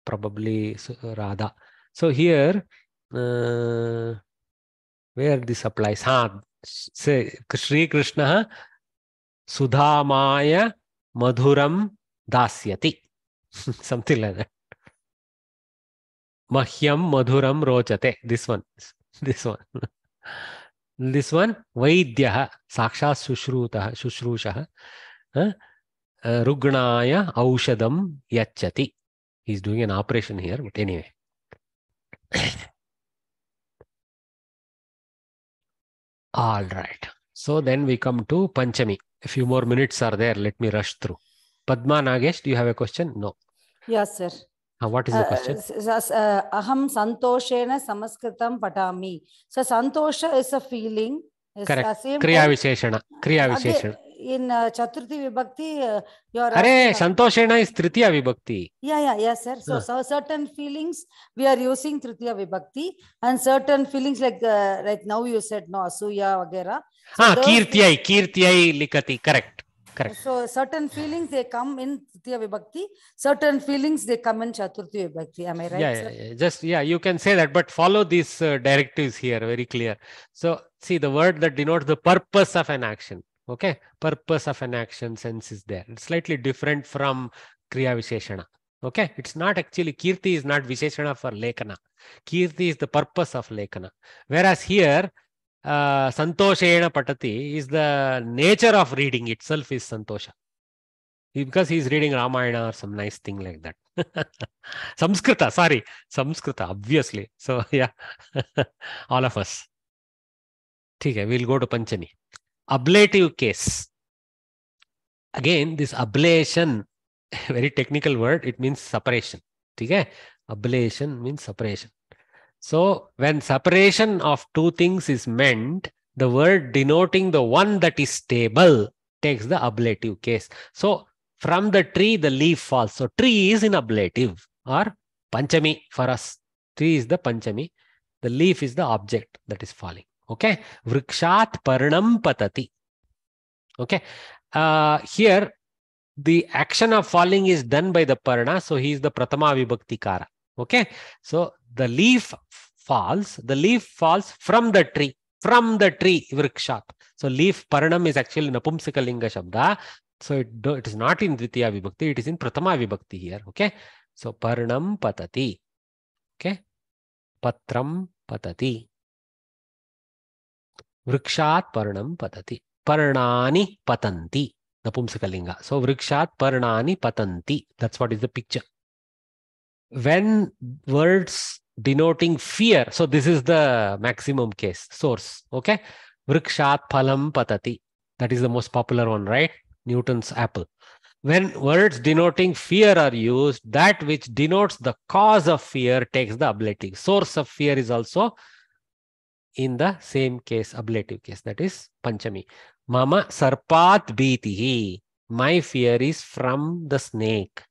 probably Radha. So here, where this applies? Say Sri Krishna, Sudhamaya Madhuram Dasyati. Something like that. Mahyam Madhuram Rochate. This one. This one, Vaidyaha, Sakshat Shushrushaha, Rugnaya Aushadam Yachati. He's doing an operation here, but anyway. All right. So then we come to Panchami. A few more minutes are there. Let me rush through. Padma Nagesh, do you have a question? No. Yes, sir. What is the question? Aham santoshena samaskritam patami. So santosha is a feeling. Correct. Kriya Visheshana. Kriya Visheshana. In Chaturthi Vibhakti, your Santoshena is Tritiya Vibhakti. Yes, sir. So certain feelings we are using Tritiya Vibhakti, and certain feelings like now you said no Asuya Vagera. So Kirtyai Likati. Correct. So certain feelings they come in Tritiya Vibhakti, certain feelings they come in Chaturthi Vibhakti. Am I right? Yeah. You can say that, but follow these directives here, very clear. So see the word that denotes the purpose of an action. Okay, purpose of an action sense is there. It's slightly different from Kriya Visheshana. Okay, it's not actually, Kirti is not Visheshana for Lekana. Kirti is the purpose of Lekana. Whereas here, Santoshena Patati is the nature of reading itself is Santosha. Because he's reading Ramayana or some nice thing like that. Samskrita, obviously. So yeah, all of us. Okay, we'll go to Panchami. Ablative case. Again, this ablation, very technical word, it means separation. Okay? Ablation means separation. So when separation of two things is meant, the word denoting the one that is stable takes the ablative case. So from the tree, the leaf falls. So tree is in ablative or Panchami for us. Tree is the Panchami. The leaf is the object that is falling. Okay. Vrikshat Parnam Patati. Okay. Here, the action of falling is done by the Parna. So he is the Pratama Vibhakti Kara. Okay. So the leaf falls from the tree. From the tree, Vrikshat. So leaf Parnam is actually Napumsaka Linga Shabda. So it is not in Dvitiya Vibhakti. It is in Pratama Vibhakti here. Okay. So Parnam Patati. Okay. Patram Patati. Vrikshat Parnam Patati. Parnani Patanti. Napumsakalinga. So Vrikshat Parnani Patanti. That's what is the picture. When words denoting fear, so this is the maximum case, source. Okay. Vrikshat Phalam Patati. That is the most popular one, right? Newton's apple. When words denoting fear are used, that which denotes the cause of fear takes the ablative. Source of fear is also in the same case, ablative case, that is Panchami. Mama sarpat bhitihi. My fear is from the snake.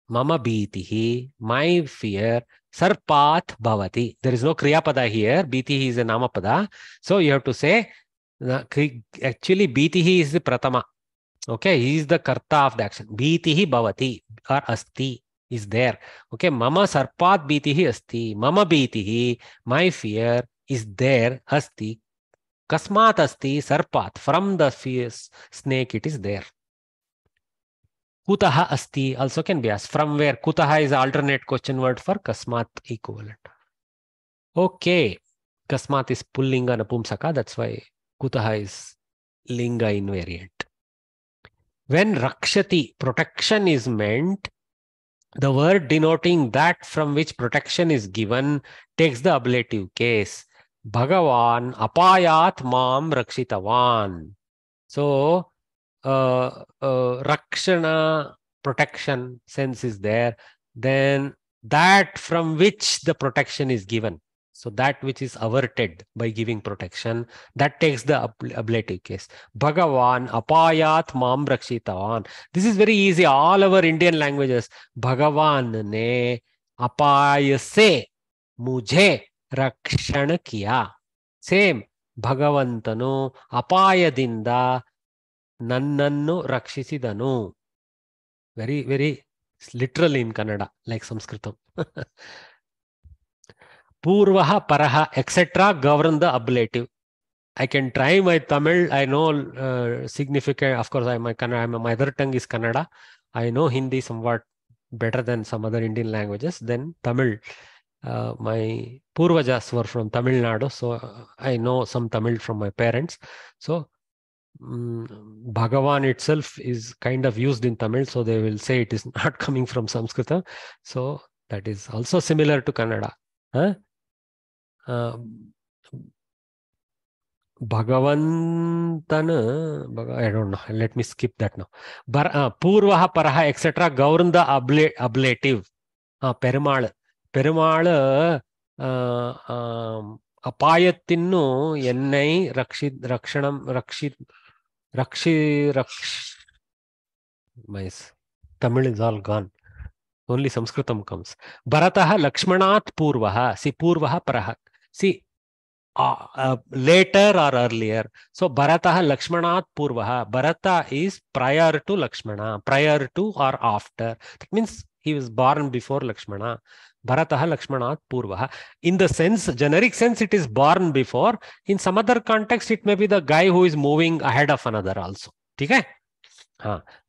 Mama bhitihi. My fear. Sarpat bhavati. There is no Kriya Pada here. Bhitihi is a Nama Pada. So you have to say, actually Bhitihi is the Pratama. Okay, he is the karta of the action. Bhitihi bhavati or asti is there. Okay, mama sarpat bhitihi asti. Mama bhitihi, my fear is there. Asti. Kasmat asti sarpat. From the fierce snake it is there. Kutaha asti also can be asked. From where? Kutaha is alternate question word for kasmat equivalent. Okay, kasmat is pullinga napumsaka. That's why kutaha is linga invariant. When rakshati, protection is meant, the word denoting that from which protection is given takes the ablative case. Bhagavan apayat mam rakshitavan. So, rakshana, protection sense is there. Then that from which the protection is given. So that which is averted by giving protection, that takes the ablative case. Bhagavan apayat mam rakshitavan. This is very easy. All our Indian languages. Bhagavan ne apaya se mujhe rakshana kiya. Same. Bhagavantanu apayadinda nannannu rakshisidanu. Very, very literal in Kannada, like Sanskritam. Purvaha, Paraha, etc. govern the ablative. I can try my Tamil. I know significant. Of course, my mother tongue is Kannada. I know Hindi somewhat better than some other Indian languages. Then Tamil. My Purvajas were from Tamil Nadu, so I know some Tamil from my parents. So Bhagavan itself is kind of used in Tamil, so they will say it is not coming from Sanskrita. So that is also similar to Kannada. Huh? Bhagavantana, I don't know. Let me skip that now. Purvaha, Paraha, etc. govern the ablative. Perumal. Perumal apayattinnu ennai my Tamil is all gone. Only Sanskritam comes. Bharataha Lakshmanat Purvaha. See, Purvaha Paraha. See, later or earlier. So, Bharataha Lakshmanat Purvaha. Bharata is prior to Lakshmana, prior to or after. That means he was born before Lakshmana. Bharataha Lakshmanat Purvaha. In the sense, generic sense, it is born before. In some other context, it may be the guy who is moving ahead of another also. Okay?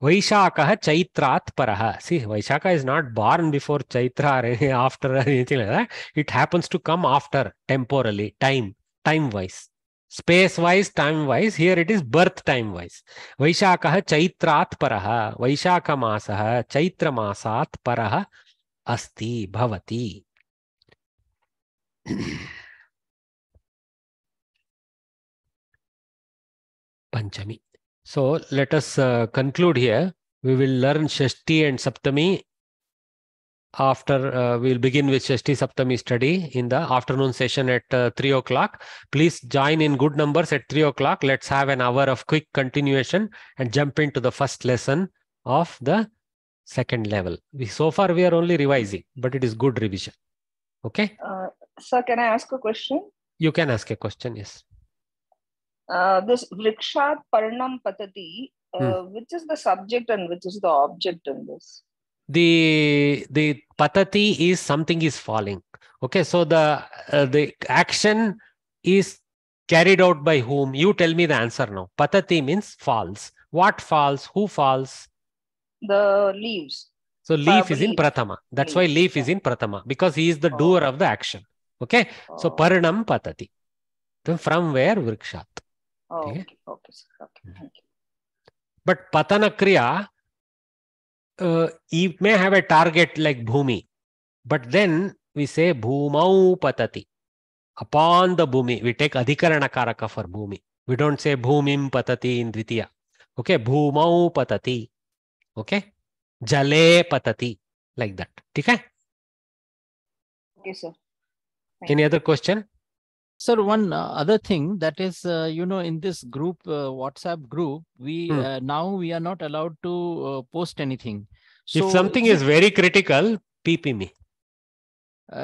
Vaishakaha Chaitrat Paraha. See, Vaishaka is not born before Chaitra or after or anything like that. It happens to come after, temporally, time-wise. Space-wise, time-wise. Here it is birth time-wise. Vaishakaha Chaitrat Paraha. Vaishaka Masaha Chaitra Masat Paraha Asti Bhavati. Panchami. So let us conclude here. We will learn Shashti and Saptami. After we will begin with Shashti Saptami study in the afternoon session at 3 o'clock. Please join in good numbers at 3 o'clock. Let's have an hour of quick continuation and jump into the first lesson of the second level. So far we are only revising, but it is good revision. Okay? Sir, can I ask a question? You can ask a question, yes. This Vrikshat Parnam Patati, which is the subject and which is the object in this? The patati is something is falling. Okay, so the action is carried out by whom? You tell me the answer now. Patati means falls. What falls? Who falls? The leaves. So leaf is in Prathama. That's why leaf is in Prathama, because he is the doer of the action. Okay, so Parinam Patati. So from where? Vrikshat. Okay. Thank you. But Patana Kriya, it may have a target like Bhumi, but then we say Bhumau Patati. Upon the Bhumi, we take Adhikarana Karaka for Bhumi. We don't say Bhumim Patati in Dvitiya. Okay, bhumau patati. Okay, jale patati, like that. Okay. Okay, sir. Any other question? Sir, one other thing that is, in this group, WhatsApp group, we now we are not allowed to post anything. So if something is very critical, PP me.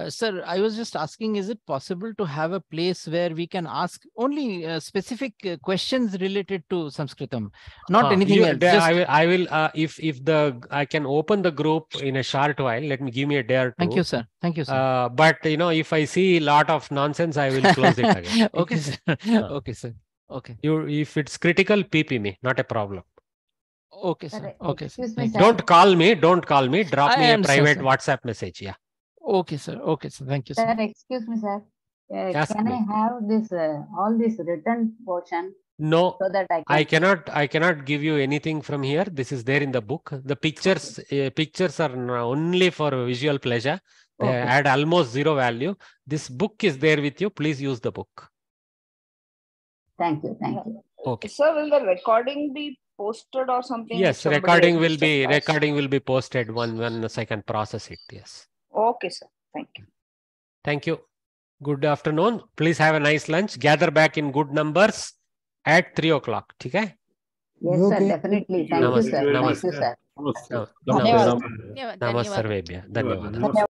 Sir, I was just asking, is it possible to have a place where we can ask only specific questions related to Sanskritam, not anything else? I will if I can open the group in a short while. Give me a day or two. Thank you, sir. Thank you, sir. But if I see a lot of nonsense, I will close it again. Okay, sir. Okay, sir. Okay. If it's critical, PP me, not a problem. Okay, sir. Okay, sir. Don't call me. Don't call me. Drop me a private sir. WhatsApp message. Yeah. Okay, sir. Okay, sir. Thank you, sir. Sir, excuse me, sir. Can me. I have this all this written portion? No, so that I cannot give you anything from here. This is there in the book. The pictures pictures are only for visual pleasure. They add almost zero value. This book is there with you. Please use the book. Thank you. Thank you. Okay. Sir, will the recording be posted or something? Yes, recording will be posted once I can process it. Yes. Okay, sir. Thank you. Thank you. Good afternoon. Please have a nice lunch. Gather back in good numbers at 3 o'clock. Okay? Yes, sir. Definitely. Thank you, sir. Thank you, sir. Namaste. Namaste. Namaste.